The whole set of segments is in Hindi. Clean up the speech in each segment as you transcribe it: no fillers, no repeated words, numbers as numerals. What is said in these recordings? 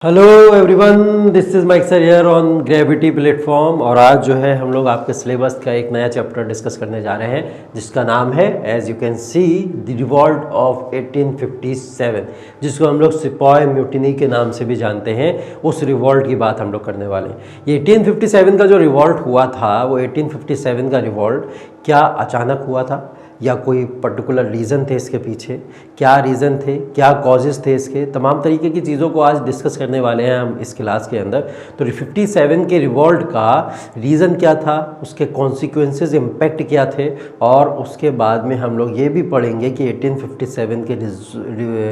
Hello everyone, this is Mike sir here on Gravity platform. और आज जो है हम लोग आपके सिलेबस का एक नया चैप्टर डिस्कस करने जा रहे हैं जिसका नाम है as you can see the revolt of 1857, जिसको हम लोग सिपाही म्यूटिनी के नाम से भी जानते हैं। उस रिवॉल्ट की बात हम लोग करने वाले हैं। ये 1857 का जो रिवॉल्ट हुआ था, वो 1857 का रिवॉल्ट क्या अचानक हुआ था या कोई पर्टिकुलर रीज़न थे इसके पीछे, क्या रीज़न थे, क्या कॉजेज़ थे, इसके तमाम तरीके की चीज़ों को आज डिस्कस करने वाले हैं हम इस क्लास के अंदर। तो 57 के रिवॉल्ट का रीज़न क्या था, उसके कॉन्सिक्वेंसेस, इम्पैक्ट क्या थे, और उसके बाद में हम लोग ये भी पढ़ेंगे कि 1857 के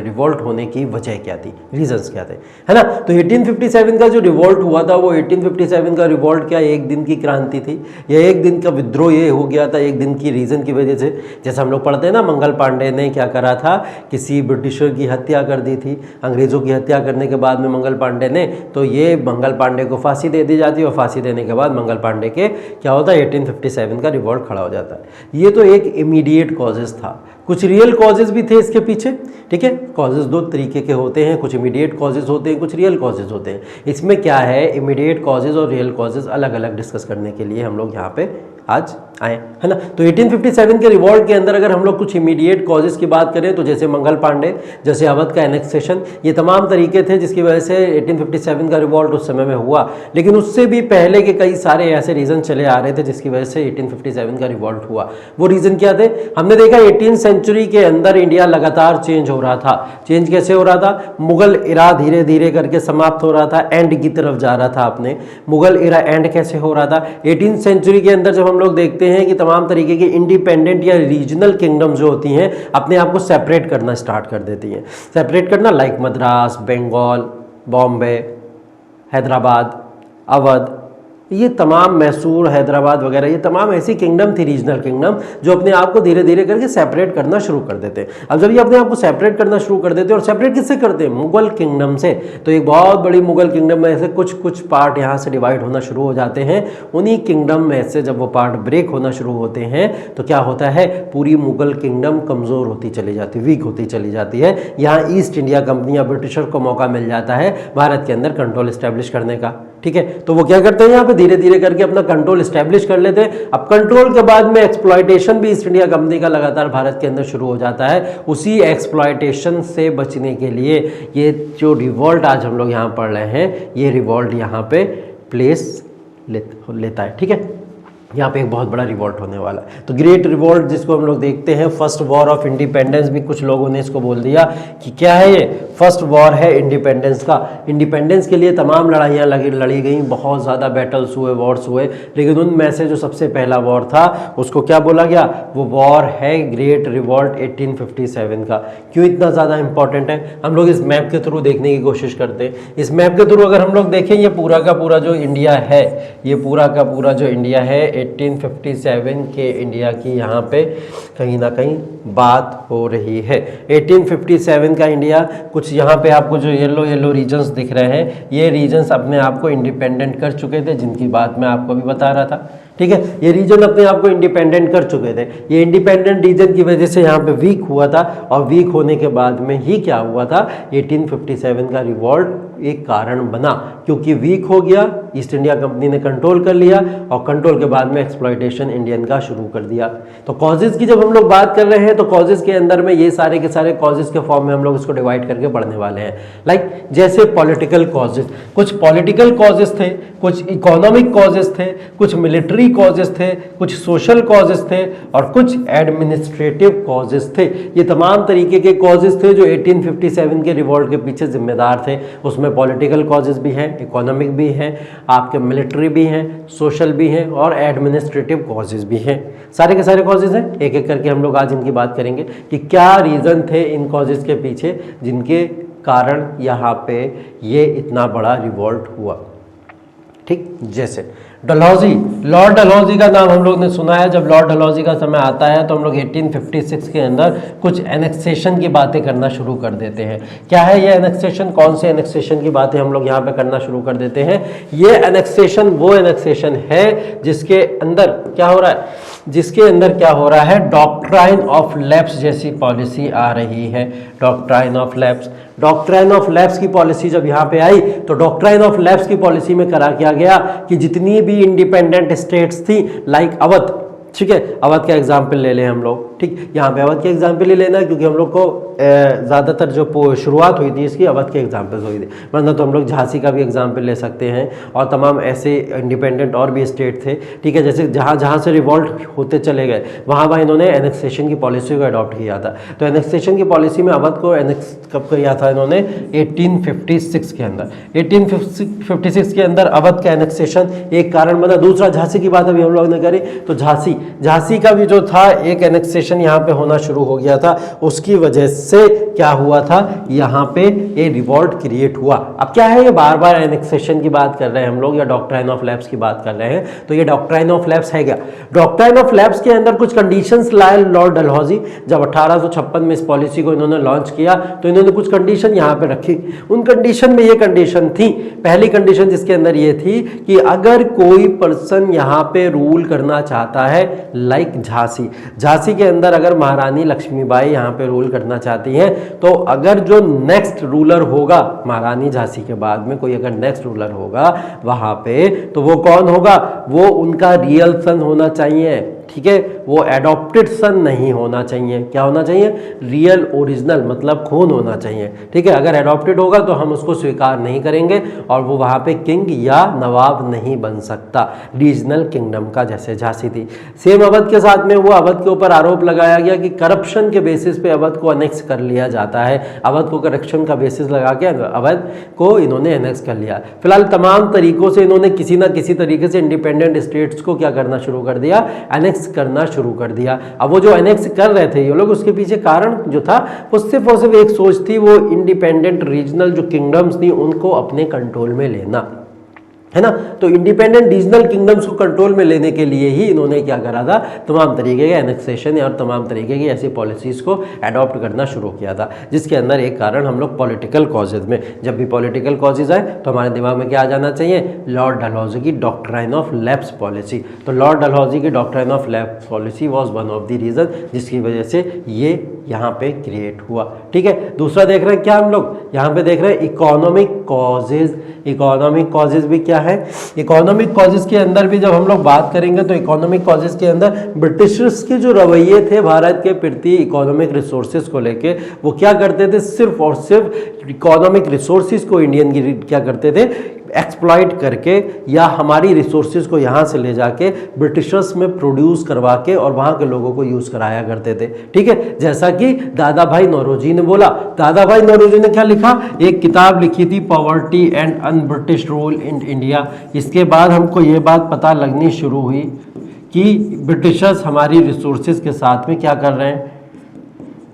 रिवॉल्ट होने की वजह क्या थी, रीजंस क्या थे, है ना। तो 1857 का जो रिवॉल्ट हुआ था, वो 1857 का रिवॉल्ट क्या एक दिन की क्रांति थी या एक दिन का विद्रोह ये हो गया था एक दिन की रीज़न की वजह से। जैसे हम लोग पढ़ते हैं ना, मंगल पांडे ने क्या करा था, किसी ब्रिटिशर की हत्या कर दी थी। अंग्रेज़ों की हत्या करने के बाद में मंगल पांडे ने, तो ये मंगल पांडे को फांसी दे दी जाती है और फांसी देने के बाद मंगल पांडे के क्या होता है, 1857 का रिवॉल्ट खड़ा हो जाता है। ये तो एक इमीडिएट कॉजेज़ था। कुछ रियल कॉजेज़ भी थे इसके पीछे, ठीक है। कॉजेज़ दो तरीके के होते हैं, कुछ इमीडिएट कॉजेज़ होते हैं, कुछ रियल कॉजेज़ होते हैं। इसमें क्या है, इमीडिएट कॉजेज़ और रियल कॉजेज़ अलग अलग डिस्कस करने के लिए हम लोग यहाँ पे आज आए, है ना। तो 1857 के रिवॉल्ट के अंदर अगर हम लोग कुछ इमीडिएट कॉजेज़ की बात करें तो जैसे मंगल पांडे, जैसे अवध का एनेक्सेशन, ये तमाम तरीके थे जिसकी वजह से 1857 का रिवॉल्ट उस समय में हुआ। लेकिन उससे भी पहले के कई सारे ऐसे रीज़न चले आ रहे थे जिसकी वजह से 1857 का रिवॉल्ट हुआ। वो रीज़न क्या थे, हमने देखा 18वीं सेंचुरी के अंदर इंडिया लगातार चेंज हो रहा था। चेंज कैसे हो रहा था, मुगल इरा धीरे धीरे करके समाप्त हो रहा था, एंड की तरफ जा रहा था अपने। मुगल इरा एंड कैसे हो रहा था, 18वीं सेंचुरी के अंदर जब हम लोग देखते हैं कि तमाम तरीके की इंडिपेंडेंट या रीजनल किंगडम जो होती हैं अपने आप को सेपरेट करना स्टार्ट कर देती हैं। सेपरेट करना लाइक मद्रास, बंगाल, बॉम्बे, हैदराबाद, अवध, ये तमाम, मैसूर, हैदराबाद वगैरह, ये तमाम ऐसी किंगडम थी, रीजनल किंगडम, जो अपने आप को धीरे धीरे करके सेपरेट करना शुरू कर देते हैं। अब जब ये अपने आप को सेपरेट करना शुरू कर देते हैं, और सेपरेट किससे करते हैं, मुगल किंगडम से, तो एक बहुत बड़ी मुगल किंगडम में ऐसे कुछ कुछ पार्ट यहाँ से डिवाइड होना शुरू हो जाते हैं। उन्हीं किंगडम में से जब वो पार्ट ब्रेक होना शुरू होते हैं तो क्या होता है, पूरी मुगल किंगडम कमज़ोर होती चली जाती, वीक होती चली जाती है। यहाँ ईस्ट इंडिया कंपनी या ब्रिटिशर को मौका मिल जाता है भारत के अंदर कंट्रोल इस्टेब्लिश करने का, ठीक है। तो वो क्या करते हैं, यहाँ पे धीरे धीरे करके अपना कंट्रोल इस्टेब्लिश कर लेते हैं। अब कंट्रोल के बाद में एक्सप्लॉयटेशन भी ईस्ट इंडिया कंपनी का लगातार भारत के अंदर शुरू हो जाता है। उसी एक्सप्लॉयटेशन से बचने के लिए ये जो रिवॉल्ट आज हम लोग यहाँ पढ़ रहे हैं, ये रिवॉल्ट यहाँ पे प्लेस लेता है, ठीक है। यहाँ पे एक बहुत बड़ा रिवॉल्ट होने वाला है। तो ग्रेट रिवॉल्ट जिसको हम लोग देखते हैं, फर्स्ट वॉर ऑफ इंडिपेंडेंस भी कुछ लोगों ने इसको बोल दिया कि क्या है ये, फर्स्ट वॉर है इंडिपेंडेंस का। इंडिपेंडेंस के लिए तमाम लड़ाइयाँ लड़ी गई, बहुत ज़्यादा बैटल्स हुए, वॉर्स हुए, लेकिन उनमें से जो सबसे पहला वॉर था उसको क्या बोला गया, वो वॉर है ग्रेट रिवॉल्ट 1857 का। क्यों इतना ज़्यादा इंपॉर्टेंट है, हम लोग इस मैप के थ्रू देखने की कोशिश करते हैं। इस मैप के थ्रू अगर हम लोग देखें, ये पूरा का पूरा जो इंडिया है, ये पूरा का पूरा जो इंडिया है, 1857 के इंडिया की यहाँ पे कहीं ना कहीं बात हो रही है। 1857 का इंडिया, कुछ यहाँ पे आपको जो येलो येलो रीजन्स दिख रहे हैं, ये रीजन्स अपने आप को इंडिपेंडेंट कर चुके थे, जिनकी बात मैं आपको अभी बता रहा था, ठीक है। ये रीजन अपने आप को इंडिपेंडेंट कर चुके थे। ये इंडिपेंडेंट रीजन की वजह से यहाँ पे वीक हुआ था, और वीक होने के बाद में ही क्या हुआ था, 1857 का रिवॉल्ट एक कारण बना, क्योंकि वीक हो गया, ईस्ट इंडिया कंपनी ने कंट्रोल कर लिया, और कंट्रोल के बाद में एक्सप्लॉयटेशन इंडियन का शुरू कर दिया। तो कॉजेज़ की जब हम लोग बात कर रहे हैं, तो कॉजेज़ के अंदर में ये सारे के सारे कॉजेज़ के फॉर्म में हम लोग इसको डिवाइड करके पढ़ने वाले हैं। लाइक जैसे पॉलिटिकल कॉजेज़, कुछ पॉलिटिकल कॉजेज़ थे, कुछ इकोनॉमिक कॉजेज़ थे, कुछ मिलिट्री कॉजेज़ थे, कुछ सोशल कॉजेज़ थे, और कुछ एडमिनिस्ट्रेटिव कॉजेज़ थे। ये तमाम तरीके के कॉजेज़ थे जो 1857 के रिवॉल्ट के पीछे जिम्मेदार थे। उसमें पॉलिटिकल कॉजेज़ भी हैं, इकोनॉमिक भी हैं, आपके मिलिट्री भी हैं, सोशल भी हैं, और एडमिनिस्ट्रेटिव कॉजेज़ भी हैं। सारे के सारे कॉजेज़ हैं, एक एक करके हम लोग आज इनकी बात करेंगे कि क्या रीज़न थे इन कॉजेज़ के पीछे जिनके कारण यहाँ पे ये इतना बड़ा रिवॉल्ट हुआ, ठीक। जैसे डलहौजी, लॉर्ड डलहौजी का नाम हम लोग ने सुना है। जब लॉर्ड डलहौजी का समय आता है तो हम लोग 1856 के अंदर कुछ एनेक्सेशन की बातें करना शुरू कर देते हैं। क्या है ये एनेक्सेशन, कौन से एनेक्सेशन की बातें हम लोग यहाँ पे करना शुरू कर देते हैं। ये एनेक्सेशन वो एनेक्सेशन है जिसके अंदर क्या हो रहा है, जिसके अंदर क्या हो रहा है, डॉक्ट्राइन ऑफ लैप्स जैसी पॉलिसी आ रही है। Doctrine of lapse, doctrine of lapse की पॉलिसी जब यहाँ पे आई तो डॉक्ट्राइन ऑफ लैप्स की पॉलिसी में करा किया गया कि जितनी भी इंडिपेंडेंट स्टेट्स थी लाइक अवध, ठीक है, अवध का एग्जाम्पल ले लें हम लोग, ठीक, यहाँ पे अवध के एग्जाम्पल ही लेना है क्योंकि हम लोग को ज़्यादातर जो शुरुआत हुई थी इसकी अवध के एग्जाम्पल्स हुई थी, वरना तो हम लोग झांसी का भी एग्जाम्पल ले सकते हैं और तमाम ऐसे इंडिपेंडेंट और भी स्टेट थे, ठीक है, जैसे जहाँ जहाँ से रिवॉल्ट होते चले गए वहाँ इन्होंने एनेक्सेशन की पॉलिसी को अडॉप्ट किया था। तो एनेक्सेशन की पॉलिसी में अवध को एनेक्स कब किया था इन्होंने? 1856 के अंदर। 1856 के अंदर अवध का एनेक्सेशन एक कारण बना। दूसरा झांसी की बात अभी हम लोग ने करी तो झांसी का भी जो था एक एनेक्सेशन यहाँ पे होना शुरू हो गया था, उसकी वजह से क्या हुआ था, यहाँ पे ये रिवॉल्ट क्रिएट हुआ। अब क्या है, ये बार बार एनेक्सेशन की बात कर रहे हैं हम लोग या डॉक्ट्राइन ऑफ लैप्स की बात कर रहे हैं, तो ये डॉक्ट्राइन ऑफ लैप्स है क्या? डॉक्ट्राइन ऑफ लैप्स के अंदर कुछ कंडीशंस लाए लॉर्ड डलहौजी जब 1856 में इस पॉलिसी को इन्होंने लॉन्च किया तो इन्होंने कुछ कंडीशन यहाँ पे रखी। उन कंडीशन में ये कंडीशन थी, पहली कंडीशन जिसके अंदर ये थी कि अगर कोई पर्सन यहाँ पे रूल करना चाहता है लाइक झांसी के अंदर अगर महारानी लक्ष्मीबाई यहाँ पे रूल करना चाहती हैं तो अगर जो नेक्स्ट रूलर होगा महारानी झांसी के बाद में कोई अगर नेक्स्ट रूलर होगा वहां पे तो वो कौन होगा? वो उनका रियल सन होना चाहिए, ठीक है, वो एडॉप्टेड सन नहीं होना चाहिए। क्या होना चाहिए? रियल ओरिजिनल, मतलब खून होना चाहिए, ठीक है। अगर एडॉप्टेड होगा तो हम उसको स्वीकार नहीं करेंगे और वो वहाँ पे किंग या नवाब नहीं बन सकता रीजनल किंगडम का, जैसे झांसी थी। सेम अवध के साथ में वो अवध के ऊपर आरोप लगाया गया कि करप्शन के बेसिस पे अवध को अनेक्स कर लिया जाता है। अवध को करप्शन का बेसिस लगा के अवध को इन्होंने एनेक्स कर लिया। फिलहाल तमाम तरीकों से इन्होंने किसी ना किसी तरीके से इंडिपेंडेंट स्टेट्स को क्या करना शुरू कर दिया? एनेक्स करना शुरू कर दिया। अब वो जो एनेक्स कर रहे थे ये लोग, उसके पीछे कारण जो था वो सिर्फ और सिर्फ एक सोच थी, वो इंडिपेंडेंट रीजनल जो किंगडम्स थी उनको अपने कंट्रोल में लेना, है ना। तो इंडिपेंडेंट रीजनल किंगडम्स को कंट्रोल में लेने के लिए ही इन्होंने क्या करा था, तमाम तरीके के एनेक्सेशन और तमाम तरीके की ऐसी पॉलिसीज को अडॉप्ट करना शुरू किया था, जिसके अंदर एक कारण हम लोग पॉलिटिकल कॉजेज में, जब भी पॉलिटिकल कॉजेज आए तो हमारे दिमाग में क्या आ जाना चाहिए? लॉर्ड डलहौजी की डॉक्ट्राइन ऑफ लैप्स पॉलिसी। तो लॉर्ड डलहौजी की doctrine of lapse policy was one of the reason जिसकी वजह से ये यहाँ पे क्रिएट हुआ, ठीक है। दूसरा देख रहे हैं क्या हम लोग यहाँ पे देख रहे हैं इकोनॉमिक कॉजेज। इकोनॉमिक कॉजेज भी क्या है? इकोनॉमिक कॉजेज के अंदर भी जब हम लोग बात करेंगे तो इकोनॉमिक कॉजेज के अंदर ब्रिटिशर्स के जो रवैये थे भारत के प्रति इकोनॉमिक रिसोर्सेज को लेके, वो क्या करते थे, सिर्फ और सिर्फ इकोनॉमिक रिसोर्सेज को इंडियन की क्या करते थे, एक्सप्लॉइट करके या हमारी रिसोर्सेज को यहाँ से ले जाके ब्रिटिशर्स में प्रोड्यूस करवा के और वहाँ के लोगों को यूज़ कराया करते थे, ठीक है। जैसा कि दादा भाई नौरोजी ने बोला, दादा भाई नौरोजी ने क्या लिखा, एक किताब लिखी थी poverty and un British rule in India. इसके बाद हमको ये बात पता लगनी शुरू हुई कि ब्रिटिशर्स हमारी रिसोर्सेज के साथ में क्या कर रहे हैं,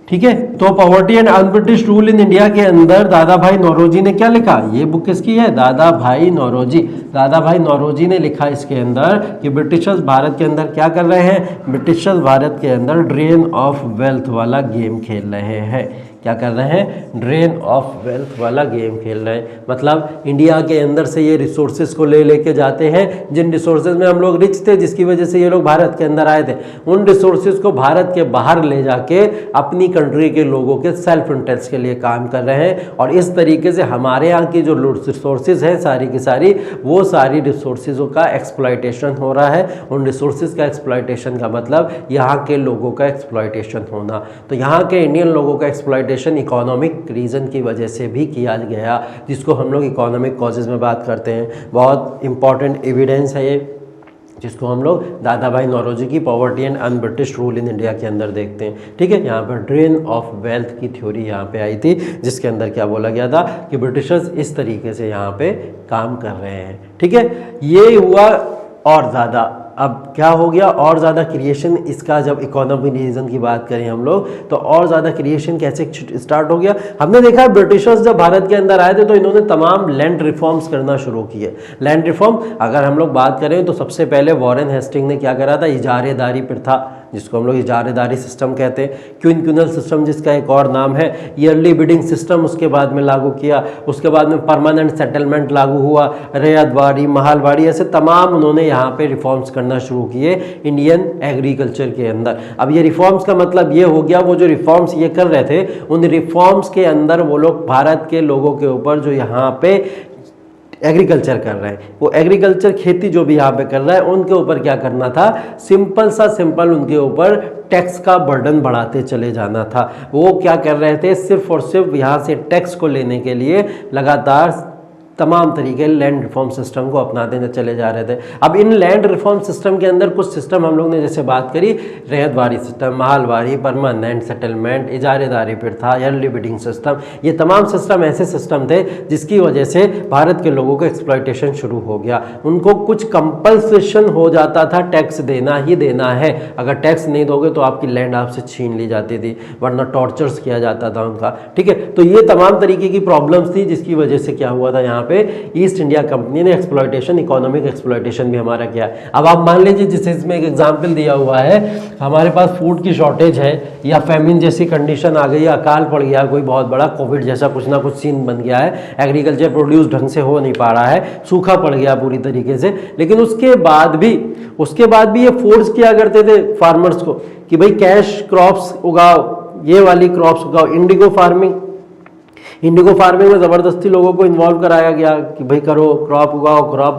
ठीक है। तो poverty and un British rule in India के अंदर दादा भाई नौरोजी ने क्या लिखा, ये बुक किसकी है, दादा भाई नौरोजी। दादा भाई नौरोजी ने लिखा इसके अंदर कि ब्रिटिशर्स भारत के अंदर क्या कर रहे हैं, ब्रिटिशर्स भारत के अंदर ड्रेन ऑफ वेल्थ वाला गेम खेल रहे हैं। क्या कर रहे हैं, ड्रेन ऑफ वेल्थ वाला गेम खेल रहे हैं। मतलब इंडिया के अंदर से ये रिसोर्सेज को ले लेके जाते हैं, जिन रिसोर्सेज में हम लोग रिच थे जिसकी वजह से ये लोग भारत के अंदर आए थे, उन रिसोर्सेज को भारत के बाहर ले जाके अपनी कंट्री के लोगों के सेल्फ इंटरेस्ट के लिए काम कर रहे हैं। और इस तरीके से हमारे यहाँ की जो रिसोर्सेज हैं सारी की सारी, वो सारी रिसोर्सेजों का एक्सप्लॉयटेशन हो रहा है। उन रिसोर्सेज का एक्सप्लॉयटेशन का मतलब यहाँ के लोगों का एक्सप्लॉयटेशन होना। तो यहाँ के इंडियन लोगों का एक्सप्लॉयटेशन इकोनॉमिक रीजन की वजह से भी किया गया, जिसको हम लोग इकोनॉमिक कॉजेज में बात करते हैं। बहुत इंपॉर्टेंट एविडेंस है ये, जिसको हम लोग दादा भाई नौरोजी की poverty and un British rule in India के अंदर देखते हैं, ठीक है। यहाँ पर ड्रेन ऑफ वेल्थ की थ्योरी यहाँ पे आई थी, जिसके अंदर क्या बोला गया था कि ब्रिटिशर्स इस तरीके से यहाँ पे काम कर रहे हैं, ठीक है। ये हुआ और ज़्यादा, अब क्या हो गया और ज़्यादा क्रिएशन इसका, जब इकोनॉमिक रीजन की बात करें हम लोग तो और ज़्यादा क्रिएशन कैसे स्टार्ट हो गया। हमने देखा ब्रिटिशर्स जब भारत के अंदर आए थे तो इन्होंने तमाम लैंड रिफॉर्म्स करना शुरू किए। लैंड रिफॉर्म अगर हम लोग बात करें तो सबसे पहले वॉरेन हेस्टिंग ने क्या करा था, इजारेदारी प्रथा जिसको हम लोग इजारेदारी सिस्टम कहते हैं, क्विंक्यूनल सिस्टम जिसका एक और नाम है, ईयरली बिडिंग सिस्टम उसके बाद में लागू किया, उसके बाद में परमानेंट सेटलमेंट लागू हुआ, रैयतवाड़ी, महालवाड़ी, ऐसे तमाम उन्होंने यहाँ पे रिफॉर्म्स करना शुरू किए इंडियन एग्रीकल्चर के अंदर। अब ये रिफॉर्म्स का मतलब ये हो गया, वो जो रिफॉर्म्स ये कर रहे थे उन रिफॉर्म्स के अंदर वो लोग भारत के लोगों के ऊपर जो यहाँ पे एग्रीकल्चर कर रहे हैं, वो एग्रीकल्चर खेती जो भी यहाँ पे कर रहा है उनके ऊपर क्या करना था, सिंपल उनके ऊपर टैक्स का बर्डन बढ़ाते चले जाना था। वो क्या कर रहे थे, सिर्फ और सिर्फ यहाँ से टैक्स को लेने के लिए लगातार तमाम तरीके लैंड रिफॉर्म सिस्टम को अपनाते चले जा रहे थे। अब इन लैंड रिफॉर्म सिस्टम के अंदर कुछ सिस्टम हम लोग ने जैसे बात करी, Ryotwari system, Mahalwari, permanent settlement, Izaradari प्रथा, ईयरली बिडिंग सिस्टम, ये तमाम सिस्टम ऐसे सिस्टम थे जिसकी वजह से भारत के लोगों को एक्सप्लॉयटेशन शुरू हो गया। उनको कुछ कंपल्सेशन हो जाता था, टैक्स देना ही देना है, अगर टैक्स नहीं दोगे तो आपकी लैंड आपसे छीन ली जाती थी, वरना टॉर्चर्स किया जाता था उनका। ठीक है, तो ये तमाम तरीके की प्रॉब्लम्स थी जिसकी वजह से क्या हुआ था, यहाँ पे ईस्ट इंडिया कंपनी ने एक्सप्लॉयटेशन, इकोनॉमिक एक्सप्लॉयटेशन भी हमारा किया। अब आप मान लीजिए जिस इसमें एक एग्जांपल दिया हुआ है, हमारे पास फूड की शॉर्टेज है या फेमिन जैसी कंडीशन आ गई, अकाल पड़ गया, कोई बहुत बड़ा कोविड जैसा कुछ ना कुछ सीन बन गया है, एग्रीकल्चर प्रोड्यूस ढंग से हो नहीं पा रहा है, सूखा पड़ गया पूरी तरीके से, लेकिन उसके बाद भी ये फोर्स किया करते थे फार्मर्स को कि भाई कैश क्रॉप्स उगाओ, ये वाली क्रॉप्स उगाओ। इंडिगो फार्मिंग में ज़बरदस्ती लोगों को इन्वॉल्व कराया गया कि भाई करो, क्रॉप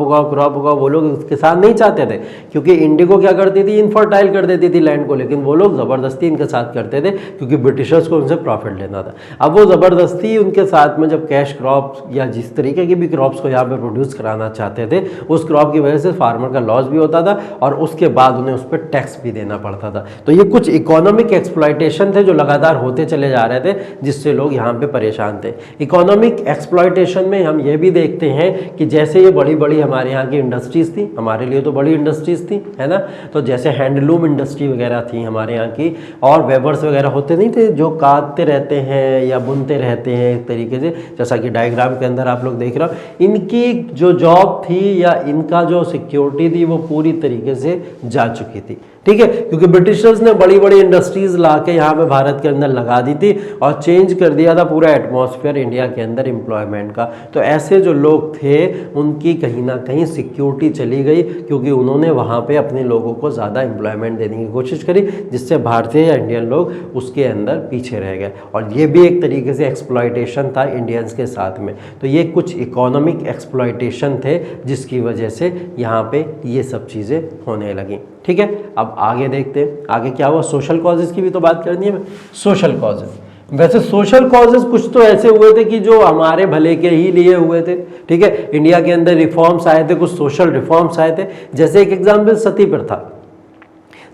उगाओ। वो लोग उसके साथ नहीं चाहते थे, क्योंकि इंडिगो क्या करती थी, इनफर्टाइल कर देती थी लैंड को, लेकिन वो लोग ज़बरदस्ती इनके साथ करते थे क्योंकि ब्रिटिशर्स को उनसे प्रॉफिट लेना था। अब वो ज़बरदस्ती उनके साथ में जब कैश क्रॉप्स या जिस तरीके की भी क्रॉप्स को यहाँ पर प्रोड्यूस कराना चाहते थे, उस क्रॉप की वजह से फार्मर का लॉस भी होता था और उसके बाद उन्हें उस पर टैक्स भी देना पड़ता था। तो ये कुछ इकोनॉमिक एक्सप्लॉयटेशन थे जो लगातार होते चले जा रहे थे, जिससे लोग यहाँ पे परेशान थे। इकोनॉमिक एक्सप्लॉयटेशन में हम ये भी देखते हैं कि जैसे ये बड़ी बड़ी हमारे यहाँ की इंडस्ट्रीज थी, हमारे लिए तो बड़ी इंडस्ट्रीज थी, है ना, तो जैसे हैंडलूम इंडस्ट्री वगैरह थी हमारे यहाँ की, और वेबर्स वगैरह होते नहीं थे जो काटते रहते हैं या बुनते रहते हैं एक तरीके से, जैसा कि डायग्राम के अंदर आप लोग देख रहे हो, इनकी जो जॉब थी या इनका जो सिक्योरिटी थी वो पूरी तरीके से जा चुकी थी। ठीक है, क्योंकि ब्रिटिशर्स ने बड़ी बड़ी इंडस्ट्रीज ला के यहाँ पे भारत के अंदर लगा दी थी और चेंज कर दिया था पूरा एटमॉस्फेयर इंडिया के अंदर एम्प्लॉयमेंट का। तो ऐसे जो लोग थे उनकी कहीं ना कहीं सिक्योरिटी चली गई, क्योंकि उन्होंने वहाँ पे अपने लोगों को ज़्यादा एम्प्लॉयमेंट देने की कोशिश करी, जिससे भारतीय या इंडियन लोग उसके अंदर पीछे रह गए। और ये भी एक तरीके से एक्सप्लॉयटेशन था इंडियंस के साथ में। तो ये कुछ इकोनॉमिक एक्सप्लॉयटेशन थे जिसकी वजह से यहाँ पे ये सब चीज़ें होने लगी। ठीक है, अब आगे देखते हैं आगे क्या हुआ। सोशल कॉजेज़ की भी तो बात करनी है। सोशल कॉजेज़, वैसे सोशल कॉजेज़ कुछ तो ऐसे हुए थे कि जो हमारे भले के ही लिए हुए थे। ठीक है, इंडिया के अंदर रिफॉर्म्स आए थे, कुछ सोशल रिफॉर्म्स आए थे, जैसे एक एग्जाम्पल सती प्रथा,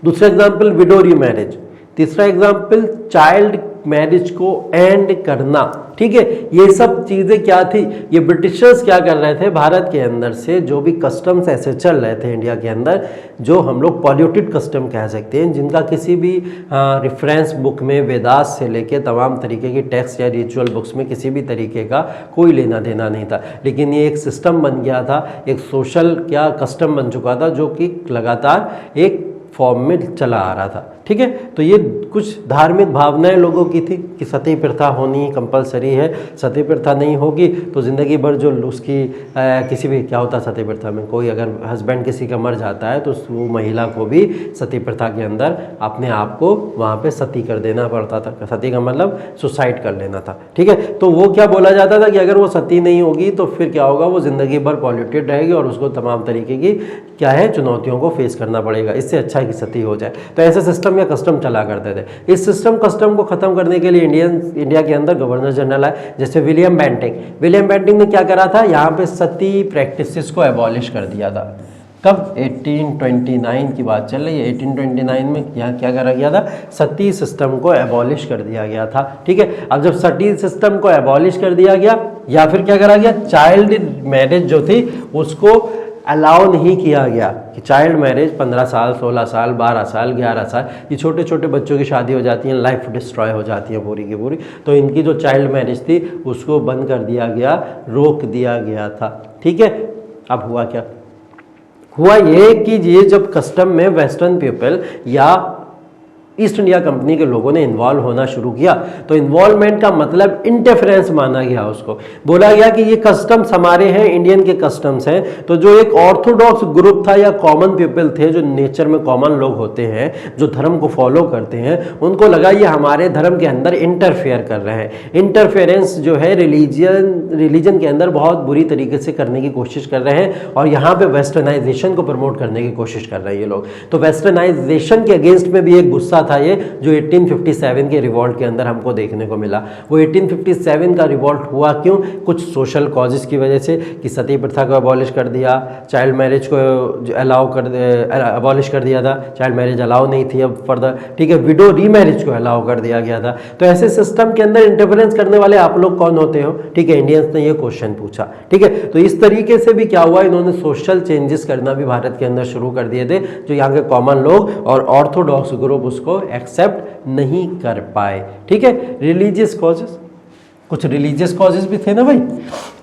दूसरा एग्जाम्पल विडो रीमैरिज, तीसरा एग्जाम्पल चाइल्ड मैरिज को एंड करना। ठीक है, ये सब चीज़ें क्या थी, ये ब्रिटिशर्स क्या कर रहे थे, भारत के अंदर से जो भी कस्टम्स ऐसे चल रहे थे इंडिया के अंदर, जो हम लोग पॉल्यूटेड कस्टम कह सकते हैं, जिनका किसी भी रेफरेंस बुक में वेदास से लेके तमाम तरीके की टेक्स्ट या रिचुअल बुक्स में किसी भी तरीके का कोई लेना देना नहीं था, लेकिन ये एक सिस्टम बन गया था, एक सोशल क्या कस्टम बन चुका था जो कि लगातार एक फॉर्म में चला आ रहा था। ठीक है, तो ये कुछ धार्मिक भावनाएं लोगों की थी कि सती प्रथा होनी कंपलसरी है, सती प्रथा नहीं होगी तो ज़िंदगी भर जो उसकी किसी भी क्या होता सती प्रथा में, कोई अगर हस्बैंड किसी का मर जाता है तो वो महिला को भी सती प्रथा के अंदर अपने आप को वहाँ पे सती कर देना पड़ता था। सती का मतलब सुसाइड कर लेना था। ठीक है, तो वो क्या बोला जाता था कि अगर वो सती नहीं होगी तो फिर क्या होगा, वो ज़िंदगी भर पॉल्यूटेड रहेगी और उसको तमाम तरीके की क्या है चुनौतियों को फेस करना पड़ेगा, इससे अच्छा है कि सती हो जाए। तो ऐसे सिस्टम या कस्टम चला करते थे। इस कस्टम को खत्म करने के लिए इंडिया के अंदर गवर्नर जनरल आए, जैसे विलियम बेंटिंग ने क्या करा था, यहाँ पे सती प्रैक्टिसेस को एबॉलिश कर दिया था। कब? 1829 की बात चल रही है। 1829 में यहाँ क्या करा गया था, सती सिस्टम को एबॉलिश कर दिया गया था। ठीक है, अब जब सती सिस्टम को एबॉलिश कर दिया गया या फिर क्या करा गया, चाइल्ड मैरिज जो थी उसको अलाउ नहीं किया गया कि चाइल्ड मैरिज 15 साल 16 साल 12 साल 11 साल ये छोटे छोटे बच्चों की शादी हो जाती है, लाइफ डिस्ट्रॉय हो जाती है पूरी की पूरी। तो इनकी जो चाइल्ड मैरिज थी उसको बंद कर दिया गया, रोक दिया गया था। ठीक है, अब हुआ क्या, हुआ ये कि ये जब कस्टम में वेस्टर्न पीपल या ईस्ट इंडिया कंपनी के लोगों ने इन्वॉल्व होना शुरू किया। तो इन्वॉल्वमेंट का मतलब इंटरफेरेंस माना गया, उसको बोला गया कि ये कस्टम्स हमारे हैं, इंडियन के कस्टम्स हैं। तो जो एक ऑर्थोडॉक्स ग्रुप था या कॉमन पीपल थे, जो नेचर में कॉमन लोग होते हैं, जो धर्म को फॉलो करते हैं, उनको लगा ये हमारे धर्म के अंदर इंटरफेयर कर रहे हैं। इंटरफेरेंस जो है रिलीजन के अंदर बहुत बुरी तरीके से करने की कोशिश कर रहे हैं और यहाँ पे वेस्टर्नाइजेशन को प्रमोट करने की कोशिश कर रहे हैं ये लोग। तो वेस्टर्नाइजेशन के अगेंस्ट में भी एक गुस्सा था ये, जो 1857 के रिवॉल्ट के अंदर हमको देखने को मिला। वो 1857 का रिवॉल्ट हुआ क्यों? कुछ सोशल कॉजेस की वजह से, कि सती प्रथा को अबॉलिश कर दिया, चाइल्ड मैरिज को अबॉलिश कर दिया था, चाइल्ड मैरिज अलाउ नहीं थी अब फर्दर, ठीक है, विडो रीमैरिज को अलाउ कर दिया गया था। तो ऐसे सिस्टम के अंदर इंटरफेरेंस करने वाले आप लोग कौन होते हो? ठीक है, इंडियंस ने ये क्वेश्चन पूछा। ठीक है, तो इस तरीके से भी क्या हुआ, इन्होंने सोशल चेंजेस करना भी भारत के अंदर शुरू कर दिए थे, जो यहाँ के कॉमन लोग और ऑर्थोडॉक्स ग्रुप उसको एक्सेप्ट नहीं कर पाए। ठीक है, रिलीजियस कॉजेस, कुछ रिलीजियस कॉजेस भी थे ना भाई।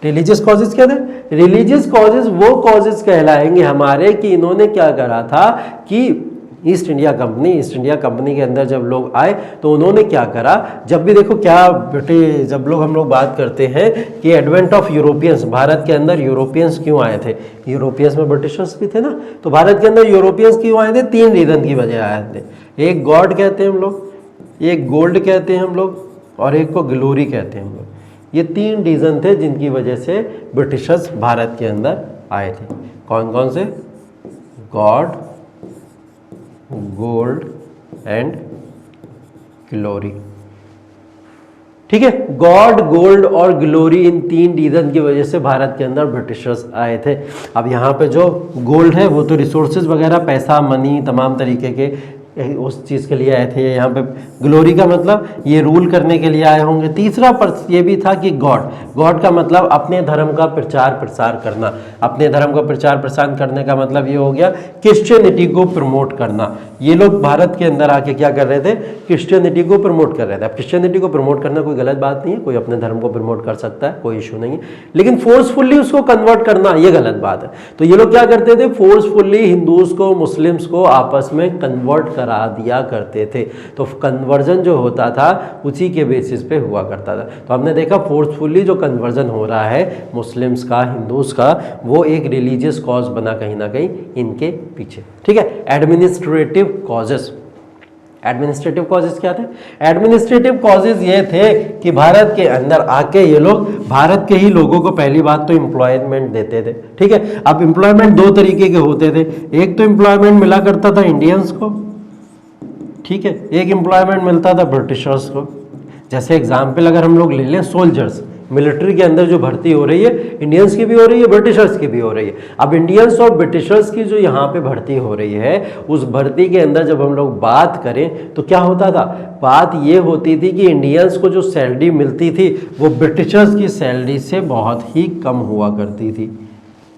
रिलीजियस कॉजेस क्या थे? रिलीजियस कॉजेस वो कॉजेस कहलाएंगे हमारे कि इन्होंने क्या करा था कि ईस्ट इंडिया कंपनी के अंदर जब लोग आए तो उन्होंने क्या करा, जब भी देखो क्या बेटे, जब हम लोग बात करते हैं कि एडवेंट ऑफ यूरोपियंस, भारत के अंदर यूरोपियंस क्यों आए थे? यूरोपियंस में ब्रिटिशर्स भी थे ना, तो भारत के अंदर यूरोपियंस क्यों आए थे? 3 रीजन की वजह आए थे। एक गॉड कहते हैं हम लोग, एक गोल्ड कहते हैं हम लोग, और एक को ग्लोरी कहते हैं हम लोग। ये 3 रीजन थे जिनकी वजह से ब्रिटिशर्स भारत के अंदर आए थे। कौन कौन से? God, gold and glory. ठीक है, गॉड, गोल्ड और ग्लोरी, इन 3 रीजन की वजह से भारत के अंदर ब्रिटिशर्स आए थे। अब यहाँ पे जो गोल्ड है वो तो रिसोर्सेज वगैरह, पैसा, मनी, तमाम तरीके के उस चीज़ के लिए आए थे। यहाँ पे ग्लोरी का मतलब ये रूल करने के लिए आए होंगे। तीसरा ये भी था कि गॉड का मतलब अपने धर्म का प्रचार प्रसार करना। अपने धर्म का प्रचार प्रसार करने का मतलब ये हो गया क्रिश्चियनिटी को प्रमोट करना। ये लोग भारत के अंदर आके क्या कर रहे थे? क्रिश्चियनिटी को प्रमोट कर रहे थे। अब क्रिश्चियनिटी को प्रमोट करना कोई गलत बात नहीं है, कोई अपने धर्म को प्रमोट कर सकता है, कोई इशू नहीं है, लेकिन फोर्सफुली उसको कन्वर्ट करना ये गलत बात है। तो ये लोग क्या करते थे? फोर्सफुली हिंदूज को, मुस्लिम्स को आपस में कन्वर्ट करा दिया करते थे। तो कन्वर्जन जो होता था उसी के बेसिस पे हुआ करता था। तो हमने देखा फोर्सफुली जो कन्वर्जन हो रहा है मुस्लिम्स का, हिंदूज का, वो एक रिलीजियस कॉज बना कहीं ना कहीं इनके पीछे। ठीक है, एडमिनिस्ट्रेटिव कॉजेस। एडमिनिस्ट्रेटिव कॉजेस क्या थे? एडमिनिस्ट्रेटिव कॉजेस ये थे कि भारत के अंदर आके ये लोग भारत के ही लोगों को पहली बात तो एम्प्लॉयमेंट देते थे। ठीक है, अब एम्प्लॉयमेंट 2 तरीके के होते थे। एक तो एम्प्लॉयमेंट मिला करता था इंडियंस को, ठीक है, एक एम्प्लॉयमेंट मिलता था ब्रिटिशर्स को। जैसे एग्जाम्पल अगर हम लोग ले लें, सोल्जर्स, मिलिट्री के अंदर जो भर्ती हो रही है, इंडियंस की भी हो रही है, ब्रिटिशर्स की भी हो रही है। अब इंडियंस और ब्रिटिशर्स की जो यहाँ पे भर्ती हो रही है, उस भर्ती के अंदर जब हम लोग बात करें तो क्या होता था? बात ये होती थी कि इंडियंस को जो सैलरी मिलती थी वो ब्रिटिशर्स की सैलरी से बहुत ही कम हुआ करती थी।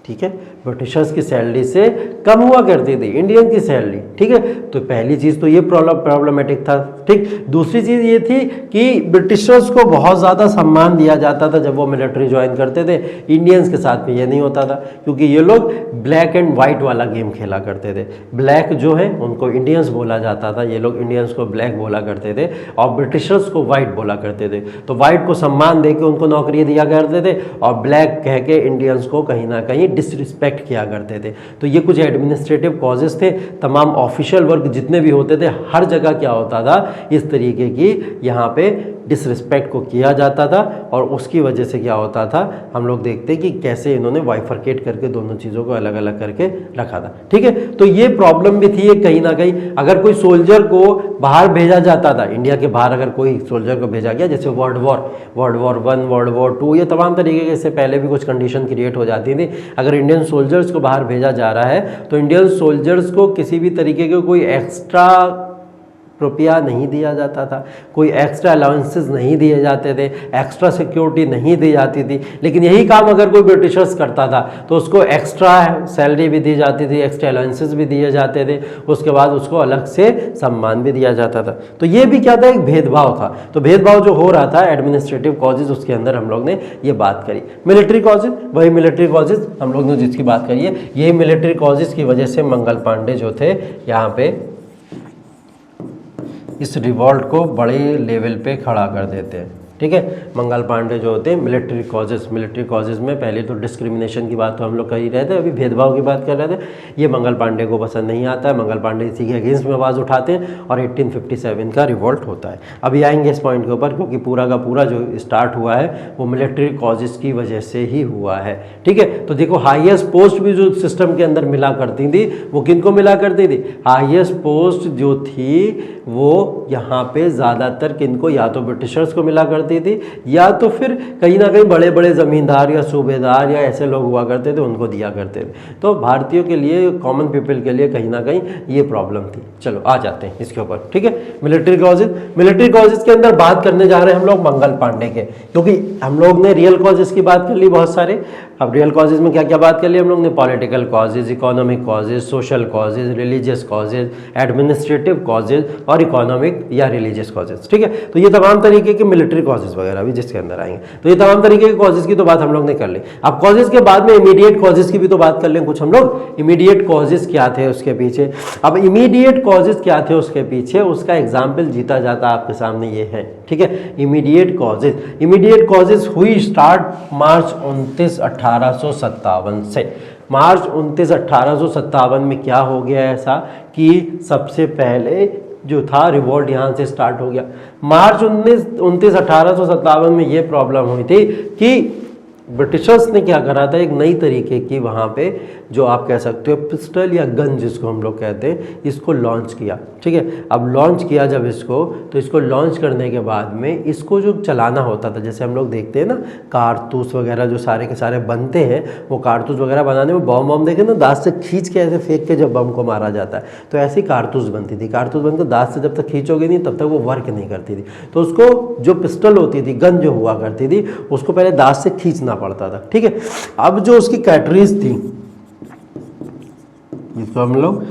ठीक है, ब्रिटिशर्स की सैलरी से कम हुआ करती थी इंडियन की सैलरी। ठीक है, तो पहली चीज़ तो ये प्रॉब्लमेटिक था। ठीक, दूसरी चीज़ ये थी कि ब्रिटिशर्स को बहुत ज़्यादा सम्मान दिया जाता था जब वो मिलिट्री ज्वाइन करते थे। इंडियंस के साथ में ये नहीं होता था, क्योंकि ये लोग ब्लैक एंड वाइट वाला गेम खेला करते थे। ब्लैक जो है उनको इंडियंस बोला जाता था, ये लोग इंडियंस को ब्लैक बोला करते थे, और ब्रिटिशर्स को वाइट बोला करते थे। तो वाइट को सम्मान दे के उनको नौकरी दिया करते थे, और ब्लैक कह के इंडियंस को कहीं ना कहीं डिसरिस्पेक्ट किया करते थे। तो ये कुछ एडमिनिस्ट्रेटिव कॉजेस थे। तमाम ऑफिशियल वर्क जितने भी होते थे, हर जगह क्या होता था? इस तरीके की यहाँ पे डिसरिस्पेक्ट को किया जाता था, और उसकी वजह से क्या होता था? हम लोग देखते कि कैसे इन्होंने वाइफरकेट करके दोनों चीज़ों को अलग अलग करके रखा था। ठीक है, तो ये प्रॉब्लम भी थी कहीं ना कहीं। अगर कोई सोल्जर को बाहर भेजा जाता था, इंडिया के बाहर अगर कोई सोल्जर को भेजा गया, जैसे वर्ल्ड वॉर 1, वर्ल्ड वॉर 2, ये तमाम तरीके के, इससे पहले भी कुछ कंडीशन क्रिएट हो जाती थी। अगर इंडियन सोल्जर्स को बाहर भेजा जा रहा है तो इंडियन सोल्जर्स को किसी भी तरीके के कोई एक्स्ट्रा रुपया नहीं दिया जाता था, कोई एक्स्ट्रा अलाउंसेस नहीं दिए जाते थे, एक्स्ट्रा सिक्योरिटी नहीं दी जाती थी। लेकिन यही काम अगर कोई ब्रिटिशर्स करता था तो उसको एक्स्ट्रा सैलरी भी दी जाती थी, एक्स्ट्रा अलाउंसेस भी दिए जाते थे, उसके बाद उसको अलग से सम्मान भी दिया जाता था। तो ये भी क्या था? एक भेदभाव था। तो भेदभाव जो हो रहा था, एडमिनिस्ट्रेटिव कॉजेज, उसके अंदर हम लोग ने ये बात करी। मिलिट्री कॉजेज, वही मिलिट्री कॉजेज हम लोग ने जिसकी बात करी है, यही मिलिट्री कॉजेज की वजह से मंगल पांडे जो थे यहाँ पे इस रिवॉल्ट को बड़े लेवल पे खड़ा कर देते हैं। ठीक है, मंगल पांडे जो होते हैं मिलिट्री कॉजेज़ में पहले तो डिस्क्रिमिनेशन की बात तो हम लोग कर ही रहे थे, अभी भेदभाव की बात कर रहे थे। ये मंगल पांडे को पसंद नहीं आता है, मंगल पांडे इसी के अगेंस्ट में आवाज़ उठाते हैं और 1857 का रिवॉल्ट होता है। अभी आएंगे इस पॉइंट के ऊपर, क्योंकि पूरा का पूरा जो स्टार्ट हुआ है वो मिलिट्री कॉजेज़ की वजह से ही हुआ है। ठीक है, तो देखो हाईएस्ट पोस्ट भी जो सिस्टम के अंदर मिला करती थी वो किन को मिला करती थी? हाईएस्ट पोस्ट जो थी वो यहाँ पे ज़्यादातर किनको, या तो ब्रिटिशर्स को मिला करती थी या तो फिर कहीं ना कहीं बड़े बड़े ज़मींदार या सूबेदार या ऐसे लोग हुआ करते थे उनको दिया करते थे। तो भारतीयों के लिए, कॉमन पीपल के लिए कहीं ना कहीं ये प्रॉब्लम थी। चलो आ जाते हैं इसके ऊपर। ठीक है, मिलिट्री कॉजेज के अंदर बात करने जा रहे हैं हम लोग मंगल पांडे के, क्योंकि हम लोग ने रियल कॉजेज की बात कर ली बहुत सारे। अब रियल कॉजेज में क्या क्या बात कर ली हम लोग ने? Political causes, economic causes, social causes, religious causes, administrative causes और इकोनॉमिक या रिलीजियस कॉजेज। ठीक है, तो ये तमाम तरीके के मिलिट्री कॉजेज वगैरह भी जिसके अंदर आएंगे, तो ये तमाम तरीके के कॉजेज की तो बात हम लोग ने कर ली। अब कॉजेज के बाद में इमीडिएट कॉजेज की भी तो बात कर लें कुछ हम लोग। इमीडिएट कॉजेज क्या थे उसके पीछे? अब इमीडिएट कॉजेज क्या थे उसके पीछे, उसका एग्जाम्पल जीता जाता आपके सामने ये है। ठीक है, इमीडिएट कॉजेज हुई स्टार्ट मार्च 29 1857 से। मार्च 29 1857 में क्या हो गया ऐसा कि सबसे पहले जो था रिवॉल्ट यहाँ से स्टार्ट हो गया। मार्च 29 1857 में ये प्रॉब्लम हुई थी कि ब्रिटिशर्स ने क्या करा था, एक नई तरीके की वहाँ पे जो आप कह सकते हो पिस्टल या गन जिसको हम लोग कहते हैं, इसको लॉन्च किया। ठीक है, अब लॉन्च किया जब इसको, तो इसको लॉन्च करने के बाद में इसको जो चलाना होता था, जैसे हम लोग देखते हैं ना कारतूस वगैरह जो सारे के सारे बनते हैं, वो कारतूस वगैरह बनाने में बम देखे ना, दांत से खींच के ऐसे फेंक के जब बम को मारा जाता है, तो ऐसी कारतूस बनती थी। कारतूस बनकर दांत से जब तक खींचोगे नहीं तब तक वो वर्क नहीं करती थी। तो उसको जो पिस्टल होती थी, गन जो हुआ करती थी, उसको पहले दांत से खींचना पड़ता था। ठीक है, अब जो उसकी कैटरीज थी, इसको हम लोग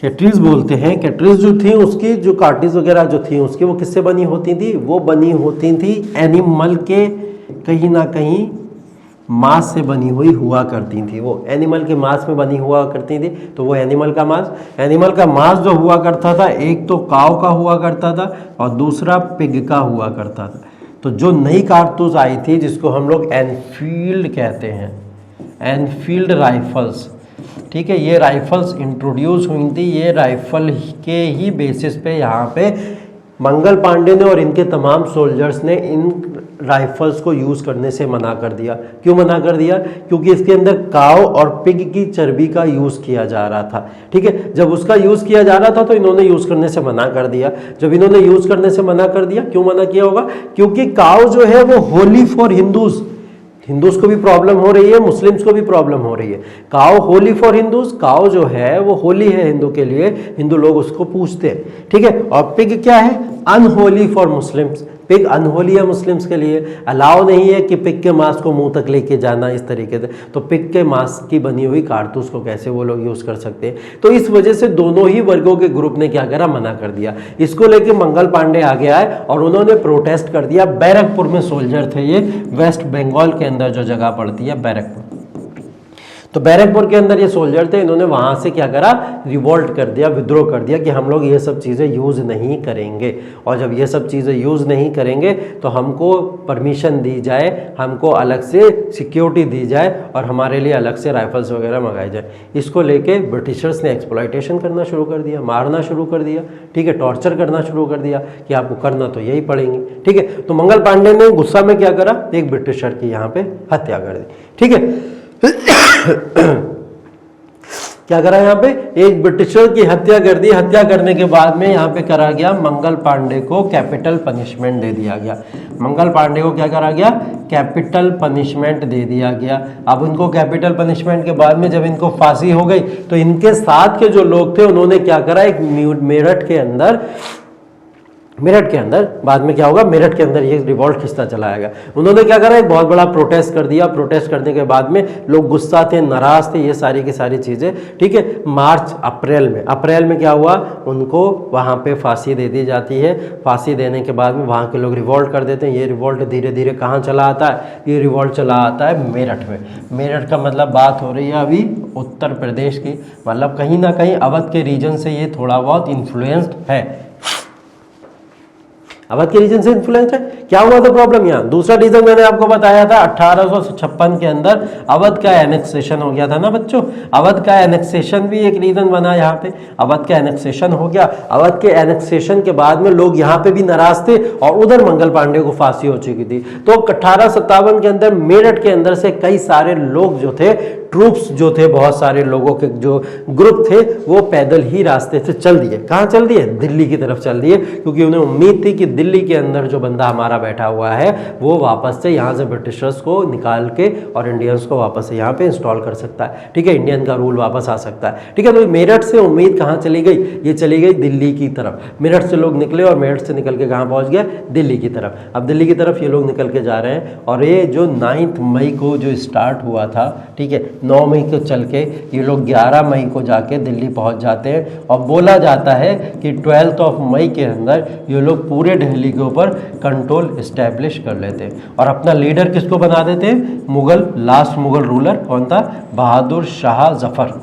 कैटरीज बोलते हैं, कैटरीज जो थी उसकी जो कार्टिज वगैरह जो थी उसकी, वो किससे बनी होती थी? वो बनी होती थी एनिमल के कहीं ना कहीं मांस से बनी हुई हुआ करती थी। वो एनिमल के मांस में बनी हुआ करती थी। तो वो एनिमल का मांस जो हुआ करता था, एक तो काऊ का हुआ करता था और दूसरा पिग का हुआ करता था। तो जो नई कारतूस आई थी जिसको हम लोग एनफील्ड कहते हैं, एनफील्ड राइफल्स। ठीक है, ये राइफल्स इंट्रोड्यूस हुई थी। ये राइफल के ही बेसिस पे यहाँ पे मंगल पांडे ने और इनके तमाम सोल्जर्स ने इन राइफल्स को यूज़ करने से मना कर दिया। क्यों मना कर दिया? क्योंकि इसके अंदर काव और पिग की चर्बी का यूज़ किया जा रहा था। ठीक है, जब उसका यूज़ किया जा रहा था तो इन्होंने यूज़ करने से मना कर दिया। जब इन्होंने यूज़ करने से मना कर दिया, क्यों मना किया होगा? क्योंकि काव जो है वो होली फॉर हिंदूज को भी प्रॉब्लम हो रही है, मुस्लिम्स को भी प्रॉब्लम हो रही है। काव होली फॉर हिंदूज, काव जो है वो होली है हिंदू के लिए, हिंदू लोग उसको पूजते हैं। ठीक है, और पिग क्या है? Unholy for Muslims. Pig unholy है मुस्लिम्स के लिए, अलाउ नहीं है कि पिग के मांस को मुंह तक लेके जाना इस तरीके से। तो पिग के मांस की बनी हुई कारतूस को कैसे वो लोग यूज कर सकते हैं? तो इस वजह से दोनों ही वर्गों के ग्रुप ने क्या करा? मना कर दिया। इसको लेके मंगल पांडे आगे आए और उन्होंने प्रोटेस्ट कर दिया। बैरकपुर में सोल्जर थे ये, वेस्ट बंगाल के अंदर जो जगह पड़ती है बैरकपुर। तो बैरकपुर के अंदर ये सोल्जर थे, इन्होंने वहां से क्या करा? रिवोल्ट कर दिया, विद्रोह कर दिया कि हम लोग ये सब चीज़ें यूज़ नहीं करेंगे। और जब ये सब चीज़ें यूज़ नहीं करेंगे तो हमको परमिशन दी जाए, हमको अलग से सिक्योरिटी दी जाए और हमारे लिए अलग से राइफल्स वगैरह मंगाए जाए। इसको लेके ब्रिटिशर्स ने एक्सप्लॉयटेशन करना शुरू कर दिया, मारना शुरू कर दिया। ठीक है, टॉर्चर करना शुरू कर दिया कि आपको करना तो यही पड़ेंगे। ठीक है, तो मंगल पांडे ने गुस्सा में क्या करा? एक ब्रिटिशर की यहाँ पे हत्या कर दी। ठीक है, क्या करा? यहाँ पे एक ब्रिटिशर की हत्या कर दी। हत्या करने के बाद में यहाँ पे करा गया, मंगल पांडे को कैपिटल पनिशमेंट दे दिया गया। मंगल पांडे को क्या करा गया? कैपिटल पनिशमेंट दे दिया गया। अब उनको कैपिटल पनिशमेंट के बाद में जब इनको फांसी हो गई तो इनके साथ के जो लोग थे उन्होंने क्या करा? एक मेरठ के अंदर बाद में क्या होगा? मेरठ के अंदर ये रिवॉल्ट खिंचता चला आएगा। उन्होंने क्या करा? एक बहुत बड़ा प्रोटेस्ट कर दिया। प्रोटेस्ट करने के बाद में लोग गुस्सा थे, नाराज थे, ये सारी की सारी चीज़ें। ठीक है, अप्रैल में क्या हुआ? उनको वहाँ पे फांसी दे दी जाती है। फांसी देने के बाद में वहाँ के लोग रिवॉल्ट कर देते हैं। ये रिवॉल्ट धीरे धीरे कहाँ चला आता है? ये रिवॉल्ट चला आता है मेरठ में। मेरठ का मतलब बात हो रही है अभी उत्तर प्रदेश की, मतलब कहीं ना कहीं अवध के रीजन से ये थोड़ा बहुत इन्फ्लुएंस्ड है। अवध के रीजन से इन्फ्लुएंस है। क्या हुआ था प्रॉब्लम यहाँ? दूसरा रीजन मैंने आपको बताया था 1856 के अंदर अवध का एनेक्सेशन हो गया था ना बच्चों। अवध का एनेक्सेशन भी एक रीजन बना यहाँ पे। अवध का एनेक्सेशन हो गया। अवध के एनेक्सेशन के बाद में लोग यहाँ पे भी नाराज थे और उधर मंगल पांडे को फांसी हो चुकी थी। तो 1857 के अंदर मेरठ के अंदर से कई सारे लोग जो थे, ट्रूप्स जो थे, बहुत सारे लोगों के जो ग्रुप थे वो पैदल ही रास्ते से चल दिए। कहाँ चल दिए? दिल्ली की तरफ चल दिए, क्योंकि उन्हें उम्मीद थी कि दिल्ली के अंदर जो बंदा हमारा बैठा हुआ है वो वापस से यहाँ से ब्रिटिशर्स को निकाल के और इंडियंस को वापस से यहाँ पे इंस्टॉल कर सकता है। ठीक है, इंडियन का रूल वापस आ सकता है। ठीक है, तो मेरठ से उम्मीद कहाँ चली गई? ये चली गई दिल्ली की तरफ। मेरठ से लोग निकले और मेरठ से निकल के कहाँ पहुँच गए? दिल्ली की तरफ। अब दिल्ली की तरफ ये लोग निकल के जा रहे हैं और ये जो 9 मई को जो स्टार्ट हुआ था, ठीक है, 9 मई को चल के ये लोग 11 मई को जाके दिल्ली पहुंच जाते हैं। और बोला जाता है कि 12 मई के अंदर ये लोग पूरे दिल्ली के ऊपर कंट्रोल इस्टेब्लिश कर लेते हैं और अपना लीडर किसको बना देते हैं? लास्ट मुगल रूलर कौन था? बहादुर शाह जफर,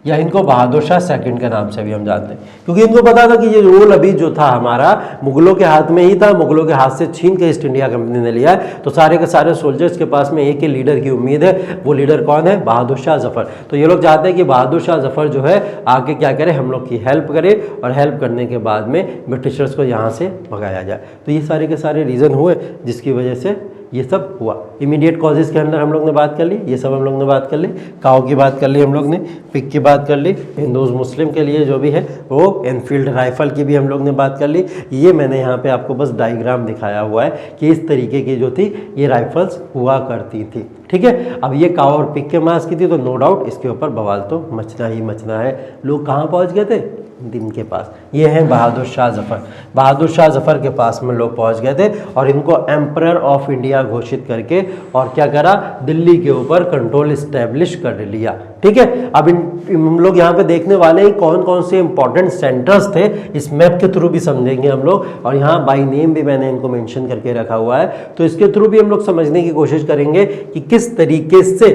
या इनको बहादुर शाह सेकंड के नाम से भी हम जानते हैं, क्योंकि इनको पता था कि ये रूल अभी जो था हमारा मुगलों के हाथ में ही था। मुगलों के हाथ से छीन के ईस्ट इंडिया कंपनी ने लिया है, तो सारे के सारे सोल्जर्स के पास में एक ही लीडर की उम्मीद है। वो लीडर कौन है? बहादुर शाह जफर। तो ये लोग चाहते हैं कि बहादुर शाह जफर जो है आके क्या करे? हम लोग की हेल्प करे, और हेल्प करने के बाद में ब्रिटिशर्स को यहाँ से भगाया जाए। तो ये सारे के सारे रीज़न हुए जिसकी वजह से ये सब हुआ। इमीडिएट कॉजेज़ के अंदर हम लोग ने बात कर ली, ये सब हम लोग ने बात कर ली। काओ की बात कर ली हम लोग ने, पिक की बात कर ली, हिंदूज मुस्लिम के लिए जो भी है वो एनफील्ड राइफल की भी हम लोग ने बात कर ली। ये मैंने यहाँ पे आपको बस डायग्राम दिखाया हुआ है कि इस तरीके की जो थी ये राइफल्स हुआ करती थी। ठीक है, अब ये काओ और पिक के मास की थी, तो नो डाउट इसके ऊपर बवाल तो मचना ही मचना है। लोग कहाँ पहुँच गए थे? दिन के पास। ये हैं बहादुर शाह जफर। बहादुर शाह जफर के पास में लोग पहुंच गए थे और इनको एम्परर ऑफ इंडिया घोषित करके और क्या करा? दिल्ली के ऊपर कंट्रोल इस्टेब्लिश कर लिया। ठीक है, अब हम लोग यहाँ पे देखने वाले हैं कौन कौन से इंपॉर्टेंट सेंटर्स थे, इस मैप के थ्रू भी समझेंगे हम लोग। और यहाँ बाय नेम भी मैंने इनको मेंशन करके रखा हुआ है, तो इसके थ्रू भी हम लोग समझने की कोशिश करेंगे कि किस तरीके से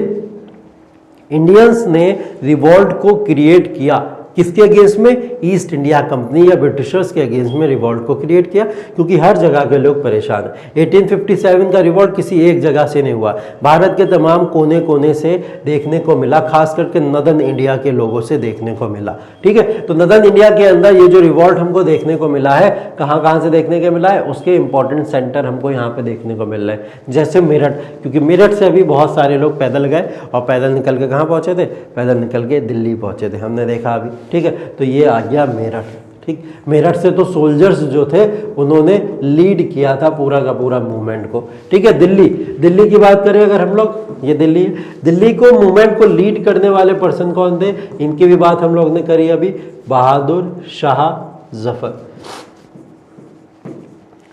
इंडियंस ने रिवॉल्ट को क्रिएट किया। किसके अगेंस्ट में? ईस्ट इंडिया कंपनी या ब्रिटिशर्स के अगेंस्ट में रिवॉल्ट को क्रिएट किया, क्योंकि हर जगह के लोग परेशान हैं। 1857 का रिवॉल्ट किसी एक जगह से नहीं हुआ, भारत के तमाम कोने कोने से देखने को मिला, खास करके नदर्न इंडिया के लोगों से देखने को मिला। ठीक है, तो नदर्न इंडिया के अंदर ये जो रिवॉल्ट हमको देखने को मिला है, कहाँ कहाँ से देखने को मिला है? उसके इंपॉर्टेंट सेंटर हमको यहाँ पे देखने को मिल रहे हैं, जैसे मेरठ, क्योंकि मेरठ से अभी बहुत सारे लोग पैदल गए और पैदल निकल के कहाँ पहुँचे थे? पैदल निकल के दिल्ली पहुँचे थे, हमने देखा अभी। ठीक है, तो ये आ गया मेरठ। ठीक, मेरठ से तो सोल्जर्स जो थे उन्होंने लीड किया था पूरा का पूरा मूवमेंट को। ठीक है, दिल्ली की बात करें अगर हम लोग, ये दिल्ली को मूवमेंट को लीड करने वाले पर्सन कौन थे? इनकी भी बात हम लोग ने करी अभी, बहादुर शाह जफर।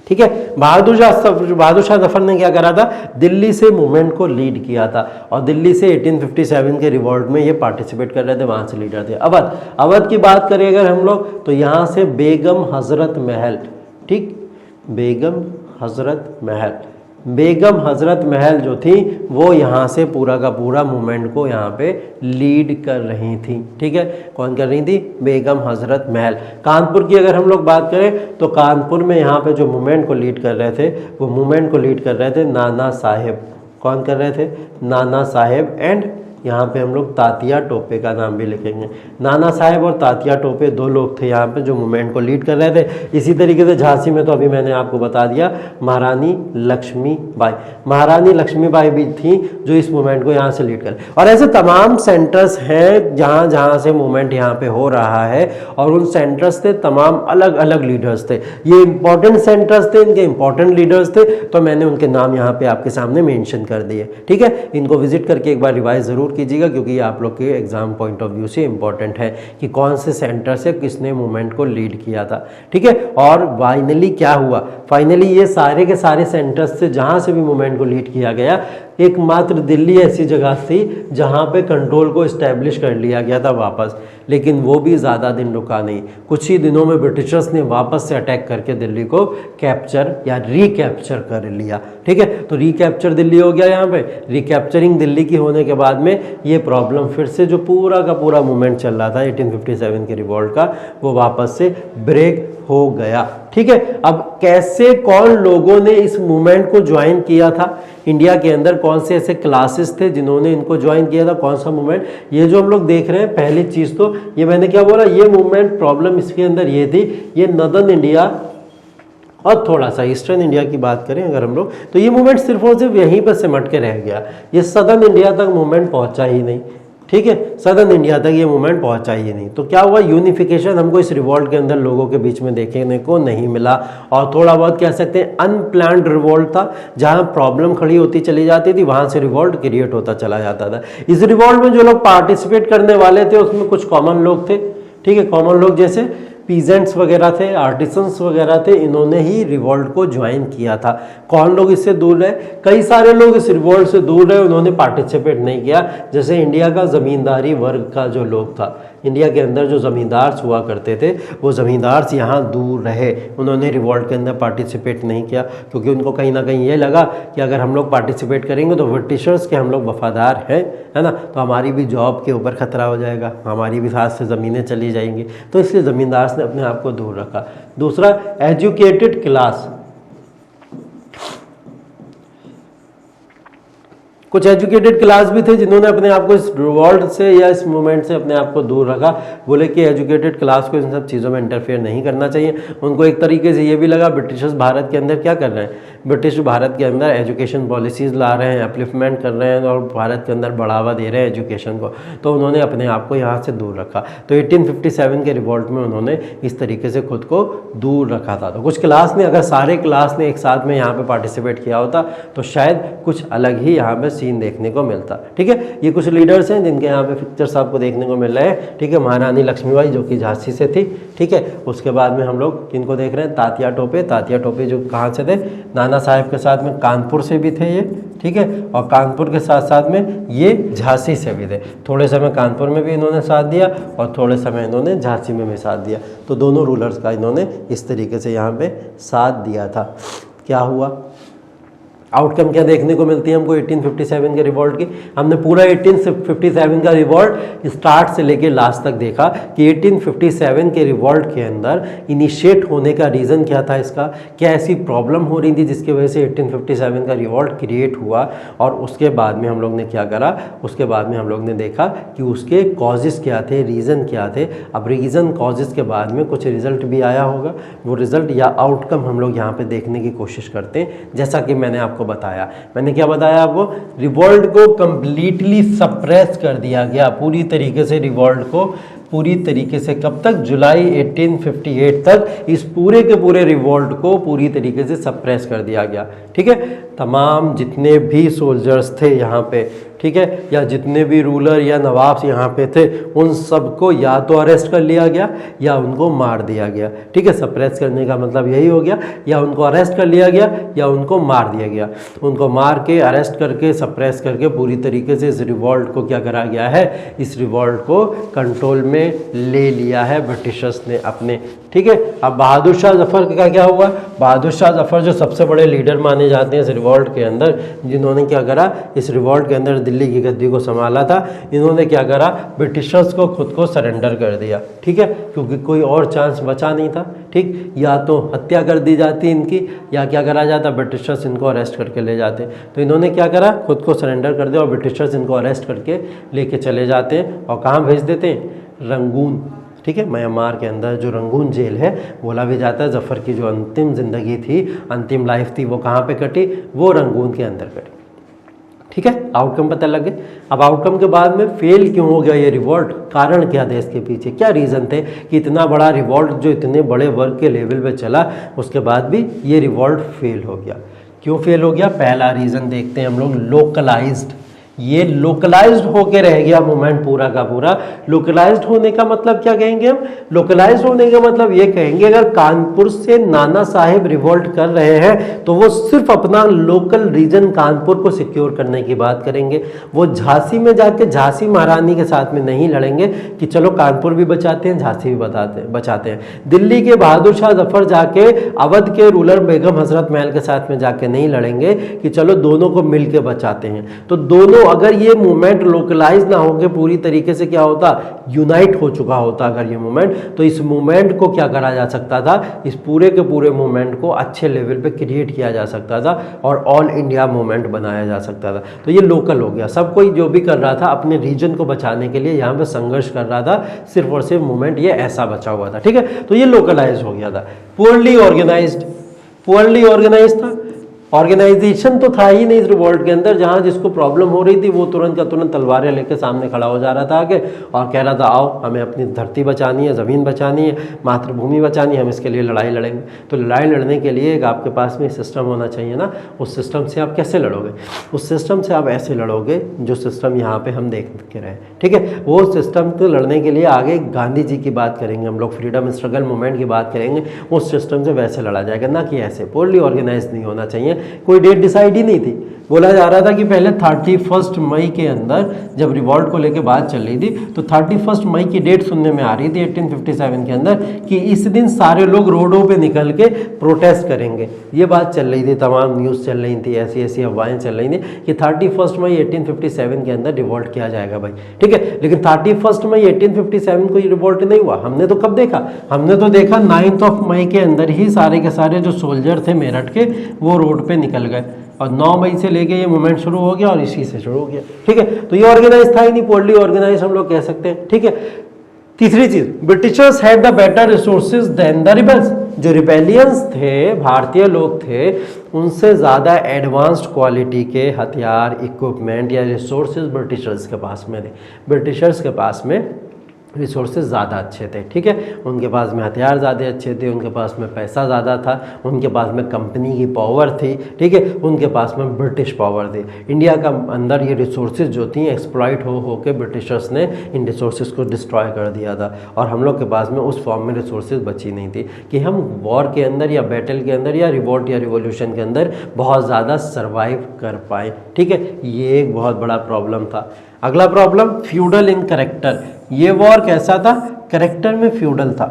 ठीक है, बहादुर शाह जफर ने क्या करा था? दिल्ली से मूवमेंट को लीड किया था और दिल्ली से 1857 के रिवॉल्ट में ये पार्टिसिपेट कर रहे थे, वहाँ से लीडर थे। अवध की बात करें अगर हम लोग, तो यहाँ से बेगम हजरत महल, ठीक, बेगम हजरत महल जो थी वो यहाँ से पूरा का पूरा मूवमेंट को यहाँ पे लीड कर रही थी। ठीक है, कौन कर रही थी? बेगम हजरत महल। कानपुर की अगर हम लोग बात करें तो कानपुर में यहाँ पे जो मूवमेंट को लीड कर रहे थे, वो मूवमेंट को लीड कर रहे थे नाना साहेब। कौन कर रहे थे? नाना साहेब। एंड यहाँ पे हम लोग तात्या टोपे का नाम भी लिखेंगे। नाना साहेब और तात्या टोपे दो लोग थे यहाँ पे जो मूवमेंट को लीड कर रहे थे। इसी तरीके से झांसी में तो अभी मैंने आपको बता दिया महारानी लक्ष्मीबाई भी थी जो इस मूवमेंट को यहाँ से लीड कर। और ऐसे तमाम सेंटर्स हैं जहाँ जहाँ से मूवमेंट यहाँ पे हो रहा है और उन सेंटर्स से तमाम अलग अलग लीडर्स थे। ये इंपॉर्टेंट सेंटर्स थे, इनके इंपॉर्टेंट लीडर्स थे, तो मैंने उनके नाम यहाँ पे आपके सामने मेंशन कर दिए। ठीक है, इनको विजिट करके एक बार रिवाइज जरूर कीजिएगा, क्योंकि ये आप लोग के एग्जाम पॉइंट ऑफ व्यू से इंपॉर्टेंट है कि कौन से सेंटर से किसने मूवमेंट को लीड किया था। ठीक है, और फाइनली क्या हुआ? फाइनली ये सारे के सारे सेंटर्स से जहां से भी मूवमेंट को लीड किया गया, एकमात्र दिल्ली ऐसी जगह थी जहां पे कंट्रोल को इस्टेब्लिश कर लिया गया था वापस। लेकिन वो भी ज़्यादा दिन रुका नहीं, कुछ ही दिनों में ब्रिटिशर्स ने वापस से अटैक करके दिल्ली को कैप्चर या रिकैप्चर कर लिया। ठीक है, तो रिकैप्चर दिल्ली हो गया। यहाँ पे रिकैप्चरिंग दिल्ली की होने के बाद में ये प्रॉब्लम फिर से जो पूरा का पूरा मूवमेंट चल रहा था 1857 के रिवॉल्ट का, वो वापस से ब्रेक हो गया। ठीक है। अब कैसे कौन लोगों ने इस मूवमेंट को ज्वाइन किया था, इंडिया के अंदर कौन से ऐसे क्लासेस थे जिन्होंने इनको ज्वाइन किया था, कौन सा मूवमेंट, ये जो हम लोग देख रहे हैं। पहली चीज तो ये मैंने क्या बोला, ये मूवमेंट प्रॉब्लम इसके अंदर ये थी, ये नॉर्दर्न इंडिया और थोड़ा सा ईस्टर्न इंडिया की बात करें अगर हम लोग, तो ये मूवमेंट सिर्फ और सिर्फ यहीं पर सिमट के रह गया, ये सदर्न इंडिया तक मूवमेंट पहुंचा ही नहीं। ठीक है, सदर्न इंडिया तक ये मूवमेंट पहुंचा ही नहीं। तो क्या हुआ, यूनिफिकेशन हमको इस रिवॉल्ट के अंदर लोगों के बीच में देखने को नहीं मिला, और थोड़ा बहुत कह सकते हैं अनप्लान्ड रिवॉल्ट था, जहां प्रॉब्लम खड़ी होती चली जाती थी वहां से रिवॉल्ट क्रिएट होता चला जाता था। इस रिवॉल्ट में जो लोग पार्टिसिपेट करने वाले थे उसमें कुछ कॉमन लोग थे। ठीक है, कॉमन लोग जैसे पीजेंट्स वगैरह थे, आर्टिसंस वगैरह थे, इन्होंने ही रिवॉल्ट को ज्वाइन किया था। कौन लोग इससे दूर रहे, कई सारे लोग इस रिवॉल्ट से दूर रहे, उन्होंने पार्टिसिपेट नहीं किया। जैसे इंडिया का जमींदारी वर्ग का जो लोग था, इंडिया के अंदर जो ज़मींदार हुआ करते थे, वो ज़मींदार यहाँ दूर रहे, उन्होंने रिवॉल्ट के अंदर पार्टिसिपेट नहीं किया, क्योंकि उनको कहीं ना कहीं ये लगा कि अगर हम लोग पार्टिसिपेट करेंगे तो ब्रिटिशर्स के हम लोग वफादार हैं, है ना, तो हमारी भी जॉब के ऊपर खतरा हो जाएगा, हमारी भी हाथ से ज़मीनें चली जाएंगी। तो इसलिए ज़मींदार ने अपने आप को दूर रखा। दूसरा, एजुकेटेड क्लास, कुछ एजुकेटेड क्लास भी थे जिन्होंने अपने आप को इस रिवॉल्ट से या इस मूवमेंट से अपने आप को दूर रखा। बोले कि एजुकेटेड क्लास को इन सब चीज़ों में इंटरफेयर नहीं करना चाहिए। उनको एक तरीके से ये भी लगा ब्रिटिशर्स भारत के अंदर क्या कर रहे हैं, ब्रिटिश भारत के अंदर एजुकेशन पॉलिसीज़ ला रहे हैं, अपलिफ्टमेंट कर रहे हैं और भारत के अंदर बढ़ावा दे रहे हैं एजुकेशन को, तो उन्होंने अपने आप को यहाँ से दूर रखा। तो 1857 के रिवॉल्ट में उन्होंने इस तरीके से खुद को दूर रखा था। तो कुछ क्लास ने, अगर सारे क्लास ने एक साथ में यहाँ पे पार्टिसिपेट किया होता तो शायद कुछ अलग ही यहाँ पे सीन देखने को मिलता। ठीक है, ये कुछ लीडर्स हैं जिनके यहाँ पे पिक्चर्स आपको देखने को मिल रहे हैं। ठीक है, महारानी लक्ष्मीबाई जो कि झांसी से थी। ठीक है, उसके बाद में हम लोग किनको देख रहे हैं, तात्या टोपे। तात्या टोपे जो कहाँ से थे, नाना साहेब के साथ में कानपुर से भी थे ये। ठीक है, और कानपुर के साथ साथ में ये झांसी से भी थे। थोड़े समय कानपुर में भी इन्होंने साथ दिया और थोड़े समय इन्होंने झांसी में भी साथ दिया। तो दोनों रूलर्स का इन्होंने इस तरीके से यहाँ पे साथ दिया था। क्या हुआ, आउटकम क्या देखने को मिलती है हमको 1857 के रिवॉल्ट की। हमने पूरा 1857 का रिवॉल्ट स्टार्ट से लेके लास्ट तक देखा कि 1857 के रिवॉल्ट के अंदर इनिशिएट होने का रीज़न क्या था, इसका क्या ऐसी प्रॉब्लम हो रही थी जिसकी वजह से 1857 का रिवॉल्ट क्रिएट हुआ। और उसके बाद में हम लोग ने क्या करा, उसके बाद में हम लोग ने देखा कि उसके कॉजेज़ क्या थे, रीज़न क्या थे। अब रीज़न कॉजेज़ के बाद में कुछ रिजल्ट भी आया होगा, वो रिजल्ट या आउटकम हम लोग यहाँ पर देखने की कोशिश करते हैं। जैसा कि मैंने आपको बताया, मैंने क्या बताया आपको, रिवॉल्ट को कंप्लीटली सप्रेस कर दिया गया पूरी तरीके से। रिवॉल्ट को पूरी तरीके से कब तक, जुलाई 1858 तक इस पूरे के पूरे रिवॉल्ट को पूरी तरीके से सप्रेस कर दिया गया। ठीक है, तमाम जितने भी सोल्जर्स थे यहाँ पे, ठीक है, या जितने भी रूलर या नवाब यहाँ पे थे, उन सबको या तो अरेस्ट कर लिया गया या उनको मार दिया गया। ठीक है, सप्रेस करने का मतलब यही हो गया, या उनको अरेस्ट कर लिया गया या उनको मार दिया गया। उनको मार के, अरेस्ट करके, सप्रेस करके पूरी तरीके से इस रिवॉल्ट को क्या करा गया है, इस रिवॉल्ट को कंट्रोल में ले लिया है ब्रिटिशर्स ने अपने। ठीक है, अब बहादुर शाह जफर का क्या हुआ, बहादुर शाह जफर जो सबसे बड़े लीडर माने जाते हैं इस रिवॉल्ट के अंदर, जिन्होंने क्या करा, इस रिवॉल्ट के अंदर दिल्ली की गद्दी को संभाला था, इन्होंने क्या करा, ब्रिटिशर्स को खुद को सरेंडर कर दिया। ठीक है, क्योंकि कोई और चांस बचा नहीं था। ठीक, या तो हत्या कर दी जाती इनकी, या क्या करा जाता, ब्रिटिशर्स इनको अरेस्ट करके ले जाते। तो इन्होंने क्या करा, खुद को सरेंडर कर दिया और ब्रिटिशर्स इनको अरेस्ट करके लेके चले जाते हैं और कहाँ भेज देते हैं, रंगून। ठीक है, म्यांमार के अंदर जो रंगून जेल है, बोला भी जाता है जफ़र की जो अंतिम ज़िंदगी थी, अंतिम लाइफ थी, वो कहाँ पे कटी, वो रंगून के अंदर कटी। ठीक है, आउटकम पता लगे। अब आउटकम के बाद में फेल क्यों हो गया ये रिवॉल्ट, कारण क्या थे इसके पीछे, क्या रीज़न थे कि इतना बड़ा रिवॉल्ट जो इतने बड़े वर्ग के लेवल पे चला, उसके बाद भी ये रिवॉल्ट फेल हो गया। क्यों फेल हो गया, पहला रीज़न देखते हैं हम लोग, लोकलाइज्ड। ये लोकलाइज्ड होके रह गया मूवमेंट पूरा का पूरा। लोकलाइज्ड होने का मतलब क्या कहेंगे हम, लोकलाइज्ड होने का मतलब ये कहेंगे, अगर कानपुर से नाना साहेब रिवॉल्ट कर रहे हैं तो वो सिर्फ अपना लोकल रीजन कानपुर को सिक्योर करने की बात करेंगे। वो झांसी में जाके झांसी महारानी के साथ में नहीं लड़ेंगे कि चलो कानपुर भी बचाते हैं, झांसी भी बचाते हैं। दिल्ली के बहादुर शाह जफर जाके अवध के रूलर बेगम हजरत महल के साथ में जाके नहीं लड़ेंगे कि चलो दोनों को मिल के बचाते हैं। तो दोनों अगर ये मूवमेंट लोकलाइज ना होकर पूरी तरीके से क्या होता, यूनाइट हो चुका होता अगर ये मूवमेंट, तो इस मूवमेंट को क्या करा जा सकता था, इस पूरे के पूरे मूवमेंट को अच्छे लेवल पे क्रिएट किया जा सकता था और ऑल इंडिया मूवमेंट बनाया जा सकता था। तो ये लोकल हो गया, सब कोई जो भी कर रहा था अपने रीजन को बचाने के लिए यहाँ पे संघर्ष कर रहा था, सिर्फ और सिर्फ मूवमेंट ये ऐसा बचा हुआ था। ठीक है, तो ये लोकलाइज हो गया था। पुअरली ऑर्गेनाइज्ड था, ऑर्गेनाइजेशन तो था ही नहीं इस रिवॉल्ट के अंदर। जहां जिसको प्रॉब्लम हो रही थी वो तुरंत का तुरंत तलवारें लेके सामने खड़ा हो जा रहा था आगे और कह रहा था आओ हमें अपनी धरती बचानी है, ज़मीन बचानी है, मातृभूमि बचानी है, हम इसके लिए लड़ाई लड़ेंगे। तो लड़ाई लड़ने के लिए एक आपके पास में सिस्टम होना चाहिए ना। उस सिस्टम से आप कैसे लड़ोगे? उस सिस्टम से आप ऐसे लड़ोगे जो सिस्टम यहाँ पे हम देख के रहे। ठीक है, वो सिस्टम को लड़ने के लिए आगे गांधी जी की बात करेंगे हम लोग, फ्रीडम स्ट्रगल मूवमेंट की बात करेंगे। उस सिस्टम से वैसे लड़ा जाएगा, ना कि ऐसे पोरली ऑर्गेनाइज नहीं होना चाहिए। कोई डेट डिसाइड ही नहीं थी। बोला जा रहा था कि पहले 31 मई के अंदर जब रिवॉल्ट को लेकर बात चल रही थी तो 31 मई की डेट सुनने में आ रही थी 1857 के अंदर कि इस दिन सारे लोग रोडों पे निकल के प्रोटेस्ट करेंगे। ये बात चल रही थी, तमाम न्यूज़ चल रही थी, ऐसी ऐसी अफवाहें चल रही थी कि 31 मई 1857 के अंदर रिवॉल्ट किया जाएगा भाई। ठीक है, लेकिन 31 मई 1857 को ये रिवॉल्ट नहीं हुआ। हमने तो कब देखा? हमने तो देखा 9 मई के अंदर ही सारे के सारे जो सोल्जर थे मेरठ के वो रोड पे निकल गए और 9 मई से लेके ये मूवमेंट शुरू हो गया और इसी से शुरू हो गया। ठीक है, तो ये ऑर्गेनाइज था ही नहीं, पोरली ऑर्गेनाइज हम लोग कह सकते हैं। ठीक है, तीसरी चीज, Britishers had the better resources than the rebels. जो रिबेलियंस थे, भारतीय लोग थे, उनसे ज़्यादा एडवांस्ड क्वालिटी के हथियार, इक्विपमेंट या रिसोर्सेज ब्रिटिशर्स के पास में थे। ब्रिटिशर्स के पास में रिसोर्सेज ज़्यादा अच्छे थे। ठीक है, उनके पास में हथियार ज़्यादा अच्छे थे, उनके पास में पैसा ज़्यादा था, उनके पास में कंपनी की पावर थी। ठीक है, उनके पास में ब्रिटिश पावर थी। इंडिया का अंदर ये रिसोर्सेज जो थी एक्सप्लॉइट हो के ब्रिटिशर्स ने इन रिसोर्सेज को डिस्ट्रॉय कर दिया था और हम लोग के पास में उस फॉर्म में रिसोर्सेज बची नहीं थी कि हम वॉर के अंदर या बैटल के अंदर या रिवॉल्ट या रिवॉल्यूशन के अंदर बहुत ज़्यादा सर्वाइव कर पाए। ठीक है, ये एक बहुत बड़ा प्रॉब्लम था। अगला प्रॉब्लम, फ्यूडल इन करेक्टर। ये वॉर कैसा था? करेक्टर में फ्यूडल था।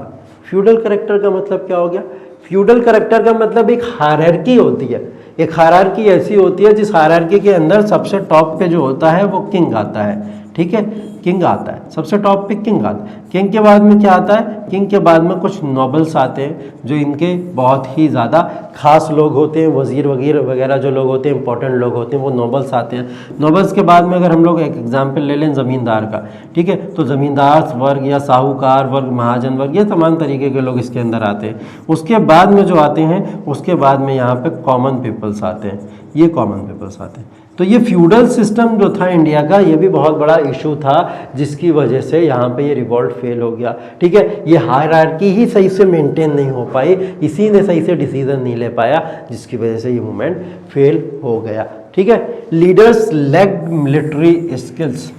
फ्यूडल करेक्टर का मतलब क्या हो गया? फ्यूडल करेक्टर का मतलब एक हायरार्की होती है। एक हायरार्की ऐसी होती है जिस हायरार्की के अंदर सबसे टॉप पे जो होता है वो किंग आता है। ठीक है, किंग आता है, सबसे टॉप पे किंग आता है। किंग के बाद में क्या आता है? किंग के बाद में कुछ नोबल्स आते हैं जो इनके बहुत ही ज़्यादा खास लोग होते हैं, वजीर वगैरह वगैरह जो लोग होते हैं, इंपॉर्टेंट लोग होते हैं, वो नोबल्स आते हैं। नोबल्स के बाद में अगर हम लोग एक एग्जाम्पल ले लें ज़मींदार का, ठीक है, तो ज़मींदार वर्ग या साहूकार वर्ग, महाजन वर्ग, ये तमाम तरीके के लोग इसके अंदर आते हैं। उसके बाद में जो आते हैं, उसके बाद में यहाँ पे कॉमन पीपल्स आते हैं। ये कॉमन पीपल्स आते हैं। तो ये फ्यूडल सिस्टम जो था इंडिया का, ये भी बहुत बड़ा इशू था जिसकी वजह से यहाँ पे ये रिवॉल्ट फेल हो गया। ठीक है, ये हायरार्की ही सही से मेंटेन नहीं हो पाई, इसी ने सही से डिसीजन नहीं ले पाया, जिसकी वजह से ये मूवमेंट फेल हो गया। ठीक है, लीडर्स लैक्ड मिलिट्री स्किल्स।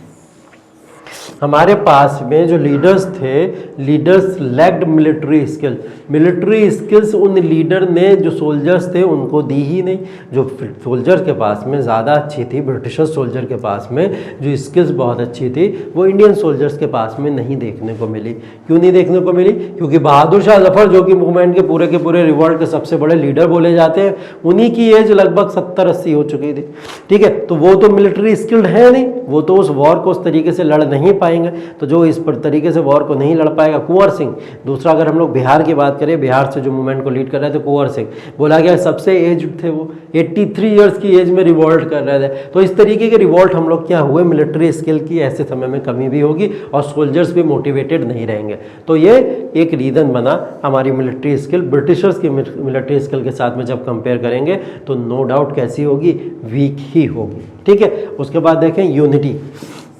हमारे पास में जो लीडर्स थे, leaders lacked military skill. Military skills उन लीडर ने, जो सोल्जर्स थे, उनको दी ही नहीं। जो सोल्जर के पास में ज़्यादा अच्छी थी, ब्रिटिशर सोल्जर के पास में जो स्किल्स बहुत अच्छी थी, वो इंडियन सोल्जर्स के पास में नहीं देखने को मिली। क्यों नहीं देखने को मिली? क्योंकि बहादुर शाह जफर, जो कि मूवमेंट के पूरे रिवॉल्ट के सबसे बड़े लीडर बोले जाते हैं, उन्हीं की एज लगभग 70-80 हो चुकी थी। ठीक है, तो वो तो मिलिट्री स्किल्ड है नहीं, वो तो उस वॉर को उस तरीके से लड़ नहीं पाएंगे। तो जो इस पर तरीके से वॉर को नहीं लड़ पाएगा, कुंवर सिंह। दूसरा, अगर हम लोग बिहार की बात करें, बिहार से जो मूवमेंट को लीड कर रहे थे कुंवर सिंह, बोला गया सबसे एज थे वो, 83 ईयर्स की एज में रिवॉल्ट कर रहे थे। तो इस तरीके के रिवॉल्ट हम लोग क्या हुए, मिलिट्री स्किल की ऐसे समय में कमी भी होगी और सोल्जर्स भी मोटिवेटेड नहीं रहेंगे। तो ये एक रीज़न बना हमारी मिलिट्री स्किल ब्रिटिशर्स की मिलिट्री स्किल के साथ में जब कंपेयर करेंगे तो नो डाउट कैसी होगी, वीक ही होगी। ठीक है, उसके बाद देखें यूनिटी,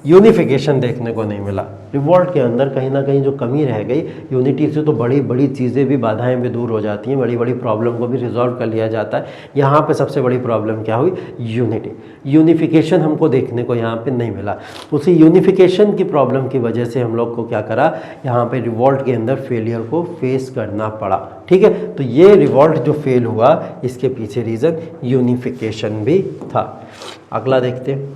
यूनिफिकेशन देखने को नहीं मिला। रिवॉल्ट के अंदर कहीं ना कहीं जो कमी रह गई, यूनिटी से तो बड़ी बड़ी चीज़ें भी, बाधाएं भी दूर हो जाती हैं, बड़ी बड़ी प्रॉब्लम को भी रिजॉल्व कर लिया जाता है। यहाँ पे सबसे बड़ी प्रॉब्लम क्या हुई? यूनिटी, यूनिफिकेशन हमको देखने को यहाँ पे नहीं मिला। उसी यूनिफिकेशन की प्रॉब्लम की वजह से हम लोग को क्या करा, यहाँ पे रिवॉल्ट के अंदर फेलियर को फेस करना पड़ा। ठीक है, तो ये रिवॉल्ट जो फेल हुआ, इसके पीछे रीज़न यूनिफिकेशन भी था। अगला देखते हैं।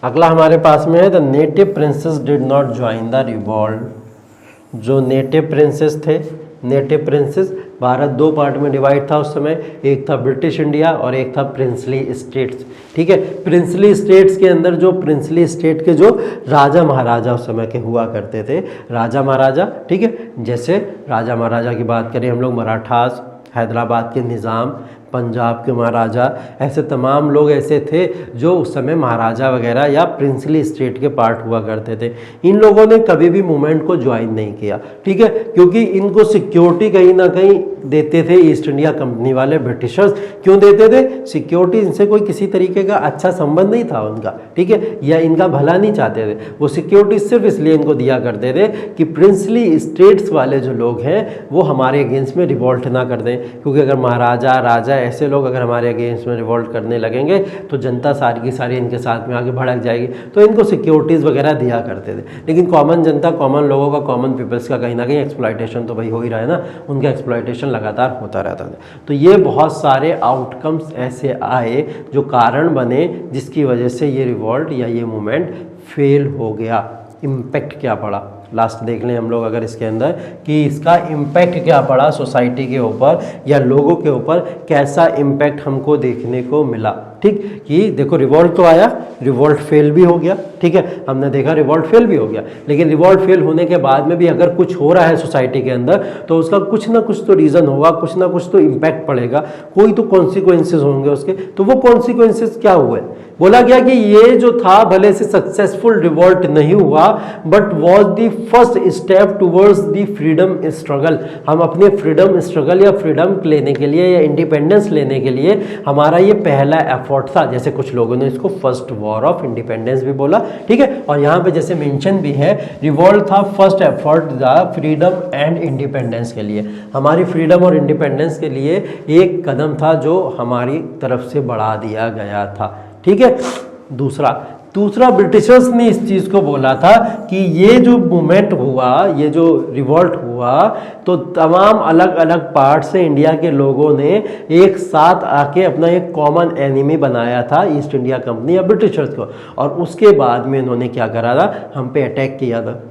अगला हमारे पास में है, the native princess did not join the revolt. जो नेटिव प्रिंसेस थे, नेटिव प्रिंसेस भारत दो पार्ट में डिवाइड था उस समय, एक था ब्रिटिश इंडिया और एक था प्रिंसली स्टेट्स। ठीक है, प्रिंसली स्टेट्स के अंदर जो प्रिंसली स्टेट के जो राजा महाराजा उस समय के हुआ करते थे, राजा महाराजा, ठीक है, जैसे राजा महाराजा की बात करें हम लोग, मराठास, हैदराबाद के निज़ाम, पंजाब के महाराजा, ऐसे तमाम लोग ऐसे थे जो उस समय महाराजा वगैरह या प्रिंसली स्टेट के पार्ट हुआ करते थे। इन लोगों ने कभी भी मूवमेंट को ज्वाइन नहीं किया, ठीक है, क्योंकि इनको सिक्योरिटी कहीं ना कहीं देते थे ईस्ट इंडिया कंपनी वाले ब्रिटिशर्स। क्यों देते थे? सिक्योरिटी, इनसे कोई किसी तरीके का अच्छा संबंध नहीं था उनका, ठीक है, या इनका भला नहीं चाहते थे। वो सिक्योरिटी सिर्फ इसलिए इनको दिया करते थे कि प्रिंसली स्टेट्स वाले जो लोग हैं वो हमारे अगेंस्ट में रिवॉल्ट ना कर दें, क्योंकि अगर महाराजा, राजा, ऐसे लोग अगर हमारे अगेंस्ट में रिवॉल्ट करने लगेंगे तो जनता सारी की सारी इनके साथ में आगे भड़क जाएगी। तो इनको सिक्योरिटीज़ वगैरह दिया करते थे। लेकिन कॉमन जनता, कॉमन लोगों का, कॉमन पीपल्स का कहीं ना कहीं एक्सप्लॉयटेशन तो भाई हो ही रहा है ना, उनका एक्सप्लॉयटेशन लगातार होता रहता था। तो ये बहुत सारे आउटकम्स ऐसे आए जो कारण बने जिसकी वजह से ये रिवॉल्ट या ये मूवमेंट फेल हो गया। इम्पैक्ट क्या पड़ा, लास्ट देख लें हम लोग अगर इसके अंदर कि इसका इम्पैक्ट क्या पड़ा सोसाइटी के ऊपर या लोगों के ऊपर, कैसा इम्पैक्ट हमको देखने को मिला। ठीक, कि देखो रिवॉल्ट तो आया, रिवॉल्ट फेल भी हो गया, ठीक है, हमने देखा रिवॉल्ट फेल भी हो गया, लेकिन रिवॉल्ट फेल होने के बाद में भी अगर कुछ हो रहा है सोसाइटी के अंदर तो उसका कुछ ना कुछ तो रीज़न होगा, कुछ ना कुछ तो इम्पैक्ट पड़ेगा, कोई तो कॉन्सिक्वेंसेज होंगे उसके। तो वो कॉन्सिक्वेंसेज क्या हुए? बोला गया कि ये जो था भले से सक्सेसफुल रिवॉल्ट नहीं हुआ, but was the first step towards the freedom struggle. हम अपने फ्रीडम स्ट्रगल या फ्रीडम लेने के लिए या इंडिपेंडेंस लेने के लिए हमारा ये पहला एफर्ट था। जैसे कुछ लोगों ने इसको फर्स्ट वॉर ऑफ इंडिपेंडेंस भी बोला, ठीक है, और यहाँ पे जैसे मेंशन भी है, रिवॉल्ट था first effort the freedom and independence के लिए, हमारी फ्रीडम और इंडिपेंडेंस के लिए एक कदम था जो हमारी तरफ से बढ़ा दिया गया था। ठीक है, दूसरा ब्रिटिशर्स ने इस चीज़ को बोला था कि ये जो मूवमेंट हुआ, ये जो रिवॉल्ट हुआ, तो तमाम अलग अलग पार्ट से इंडिया के लोगों ने एक साथ आके अपना एक कॉमन एनिमी बनाया था, ईस्ट इंडिया कंपनी या ब्रिटिशर्स को, और उसके बाद में इन्होंने क्या करा था, हम पे अटैक किया था।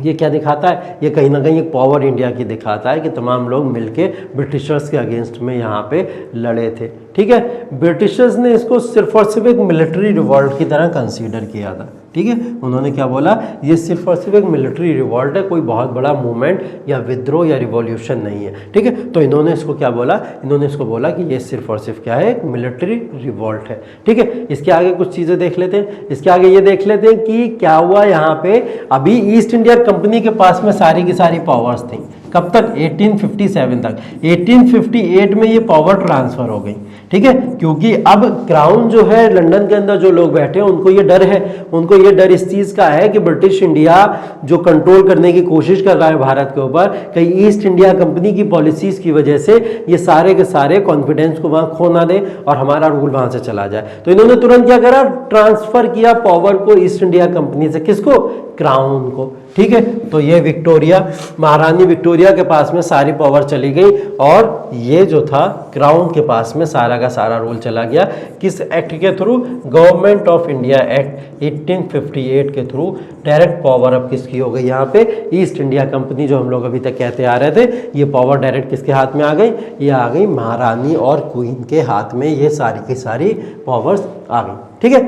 ये क्या दिखाता है? ये कहीं ना कहीं एक पावर इंडिया की दिखाता है कि तमाम लोग मिलके ब्रिटिशर्स के अगेंस्ट में यहाँ पे लड़े थे। ठीक है, ब्रिटिशर्स ने इसको सिर्फ और सिर्फ एक मिलिट्री रिवॉल्ट की तरह कंसीडर किया था। ठीक है, उन्होंने क्या बोला, ये सिर्फ और सिर्फ एक मिलिट्री रिवॉल्ट है, कोई बहुत बड़ा मूवमेंट या विद्रोह या रिवॉल्यूशन नहीं है। ठीक है, तो इन्होंने इसको क्या बोला, इन्होंने इसको बोला कि ये सिर्फ और सिर्फ क्या है, एक मिलिट्री रिवॉल्ट है। ठीक है, इसके आगे कुछ चीज़ें देख लेते हैं। इसके आगे ये देख लेते हैं कि क्या हुआ यहाँ पे। अभी ईस्ट इंडिया कंपनी के पास में सारी की सारी पावर्स थी, कब तक? 1857 तक। 1858 में ये पावर ट्रांसफर हो गई। ठीक है, क्योंकि अब क्राउन जो है, लंदन के अंदर जो लोग बैठे हैं उनको ये डर है, उनको ये डर इस चीज़ का है कि ब्रिटिश इंडिया जो कंट्रोल करने की कोशिश कर रहा है भारत के ऊपर, कहीं ईस्ट इंडिया कंपनी की पॉलिसीज़ की वजह से ये सारे के सारे कॉन्फिडेंस को वहाँ खो ना दे और हमारा रूल वहाँ से चला जाए। तो इन्होंने तुरंत क्या करा, ट्रांसफ़र किया पावर को ईस्ट इंडिया कंपनी से, किसको? क्राउन को। ठीक है, तो ये विक्टोरिया, महारानी विक्टोरिया के पास में सारी पावर चली गई और ये जो था क्राउन के पास में सारा का सारा रूल चला गया। किस एक्ट के through? Government of India act 1858 के थ्रू डायरेक्ट पावर अब किसकी हो गई यहाँ पे? ईस्ट इंडिया कंपनी, जो हम लोग अभी तक कहते आ रहे थे, ये पावर डायरेक्ट किसके हाथ में आ गई? ये आ गई महारानी और क्वीन के हाथ में, ये सारी की सारी पावर्स आ गई। ठीक है,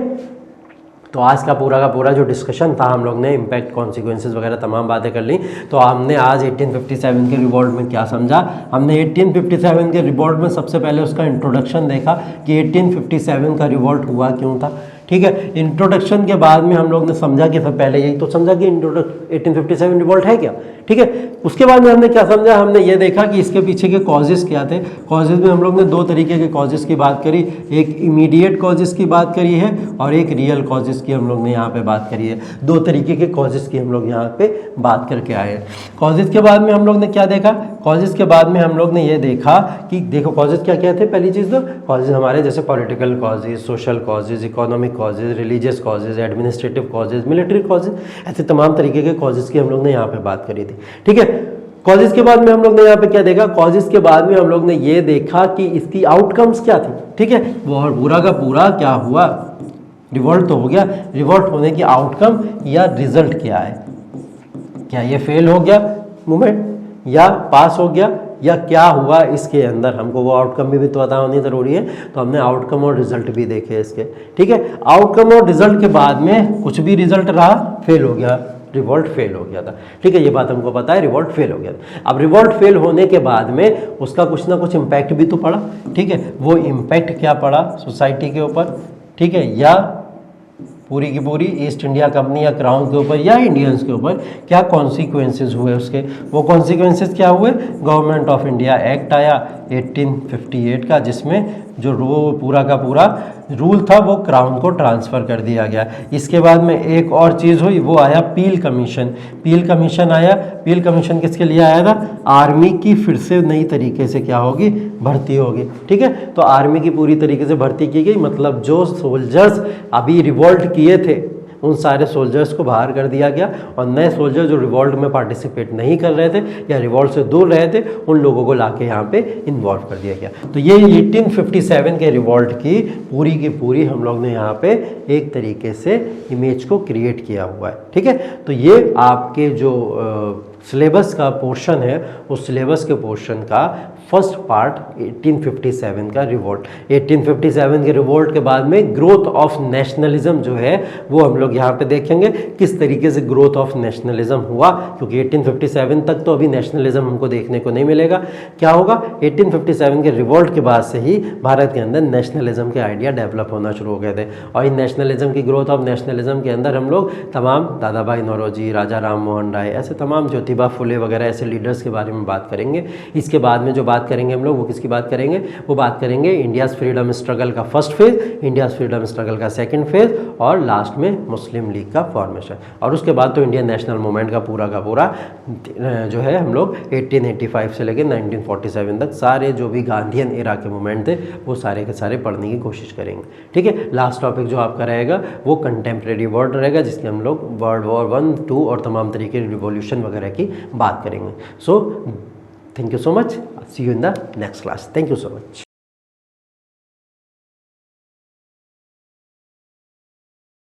तो आज का पूरा जो डिस्कशन था, हम लोग ने इम्पैक्ट, कॉन्सिक्वेंसेस वगैरह तमाम बातें कर ली। तो हमने आज 1857 के रिवॉल्ट में क्या समझा? हमने 1857 के रिवॉल्ट में सबसे पहले उसका इंट्रोडक्शन देखा कि 1857 का रिवॉल्ट हुआ क्यों था। ठीक है, इंट्रोडक्शन के बाद में हम लोग ने समझा कि सब पहले यही तो समझा कि 1857 रिवॉल्ट है क्या। ठीक है, उसके बाद में हमने क्या समझा, हमने ये देखा कि इसके पीछे के कॉजेज़ क्या थे। कॉजेज़ में हम लोग ने दो तरीके के कॉजेज़ की बात करी, एक इमीडिएट कॉजेज़ की बात करी है और एक रियल कॉजेज़ की हम लोग ने यहाँ पे बात करी है। दो तरीके के कॉजेज़ की हम लोग यहाँ पे बात करके आए हैं। कॉजेज़ के बाद में हम लोग ने क्या देखा? कॉजेज़ के बाद में हम लोग ने ये देखा कि देखो कॉजेज़ क्या क्या थे। पहली चीज़ तो कॉजेज़ हमारे जैसे political causes, social causes, economic causes, religious causes, administrative causes, military causes, ऐसे तमाम तरीके के कॉजेज़ की हम लोग ने यहाँ पे बात करी थी। ठीक है, कॉजेज़ के बाद में हम लोग ने यहाँ पे क्या देखा? कॉजेज़ के बाद में हम लोग ने ये देखा कि इसकी आउटकम्स क्या थी। ठीक है, वो पूरा का पूरा क्या हुआ, रिवॉल्ट तो हो गया, रिवॉल्ट होने की आउटकम या रिजल्ट क्या है? क्या ये फेल हो गया मूवमेंट या पास हो गया या क्या हुआ इसके अंदर, हमको वो आउटकम भी तो पता होनी ज़रूरी है। तो हमने आउटकम और रिजल्ट भी देखे इसके, ठीक है। आउटकम और रिजल्ट के बाद में कुछ भी रिजल्ट रहा, फेल हो गया, रिवोल्ट फेल हो गया था, ठीक है, ये बात हमको पता है, रिवोल्ट फेल हो गया था। अब रिवोल्ट फेल होने के बाद में उसका कुछ ना कुछ इम्पैक्ट भी तो पड़ा, ठीक है। वो इम्पैक्ट क्या पड़ा सोसाइटी के ऊपर, ठीक है, या पूरी की पूरी ईस्ट इंडिया कंपनी या क्राउन के ऊपर या इंडियंस के ऊपर क्या कॉन्सिक्वेंसेस हुए उसके। वो कॉन्सिक्वेंसेस क्या हुए, गवर्नमेंट ऑफ इंडिया एक्ट आया 1858 का, जिसमें जो पूरा का पूरा रूल था वो क्राउन को ट्रांसफ़र कर दिया गया। इसके बाद में एक और चीज़ हुई, वो आया पील कमीशन। पील कमीशन आया, पील कमीशन किसके लिए आया था, आर्मी की फिर से नई तरीके से क्या होगी, भर्ती होगी, ठीक है। तो आर्मी की पूरी तरीके से भर्ती की गई, मतलब जो सोल्जर्स अभी रिवोल्ट किए थे उन सारे सोल्जर्स को बाहर कर दिया गया और नए सोल्जर जो रिवॉल्ट में पार्टिसिपेट नहीं कर रहे थे या रिवॉल्ट से दूर रहे थे उन लोगों को लाके यहाँ पे इन्वॉल्व कर दिया गया। तो ये 1857 के रिवॉल्ट की पूरी हम लोग ने यहाँ पे एक तरीके से इमेज को क्रिएट किया हुआ है, ठीक है। तो ये आपके जो सिलेबस का पोर्शन है उस सिलेबस के पोर्शन का फर्स्ट पार्ट 1857 का रिवोल्ट। 1857 के रिवोल्ट के बाद में ग्रोथ ऑफ नेशनलिज्म जो है वो हम लोग यहाँ पे देखेंगे किस तरीके से ग्रोथ ऑफ नेशनलिज्म हुआ, क्योंकि 1857 तक तो अभी नेशनलिज्म हमको देखने को नहीं मिलेगा। क्या होगा, 1857 के रिवोल्ट के बाद से ही भारत के अंदर नेशनलिज्म के आइडिया डेवलप होना शुरू हो गए थे और इन नेशनलिज्म की ग्रोथ ऑफ नेशनलिज्म के अंदर हम लोग तमाम दादा भाई नौरोजी, राजा राम मोहन राय, ऐसे तमाम ज्योतिबा फुले वगैरह ऐसे लीडर्स के बारे में बात करेंगे। इसके बाद में जो बात करेंगे हम लोग वो किसकी बात करेंगे, वो बात करेंगे इंडियाज़ फ्रीडम स्ट्रगल का first phase, India's freedom struggle का सेकंड फेज और लास्ट में मुस्लिम लीग का फॉर्मेशन। और उसके बाद तो इंडियन नेशनल मूवमेंट का पूरा जो है हम लोग 1885 से लेकर 1947 तक सारे जो भी गांधीयन एरा के मूवमेंट थे वो सारे के सारे पढ़ने की कोशिश करेंगे, ठीक है। लास्ट टॉपिक जो आपका रहेगा वो कंटेम्प्रेरी वर्ल्ड रहेगा, जिसके हम लोग वर्ल्ड वॉर 1, 2 और तमाम तरीके की रिवॉल्यूशन वगैरह की बात करेंगे। So thank you so much, see you in the next class, thank you so much.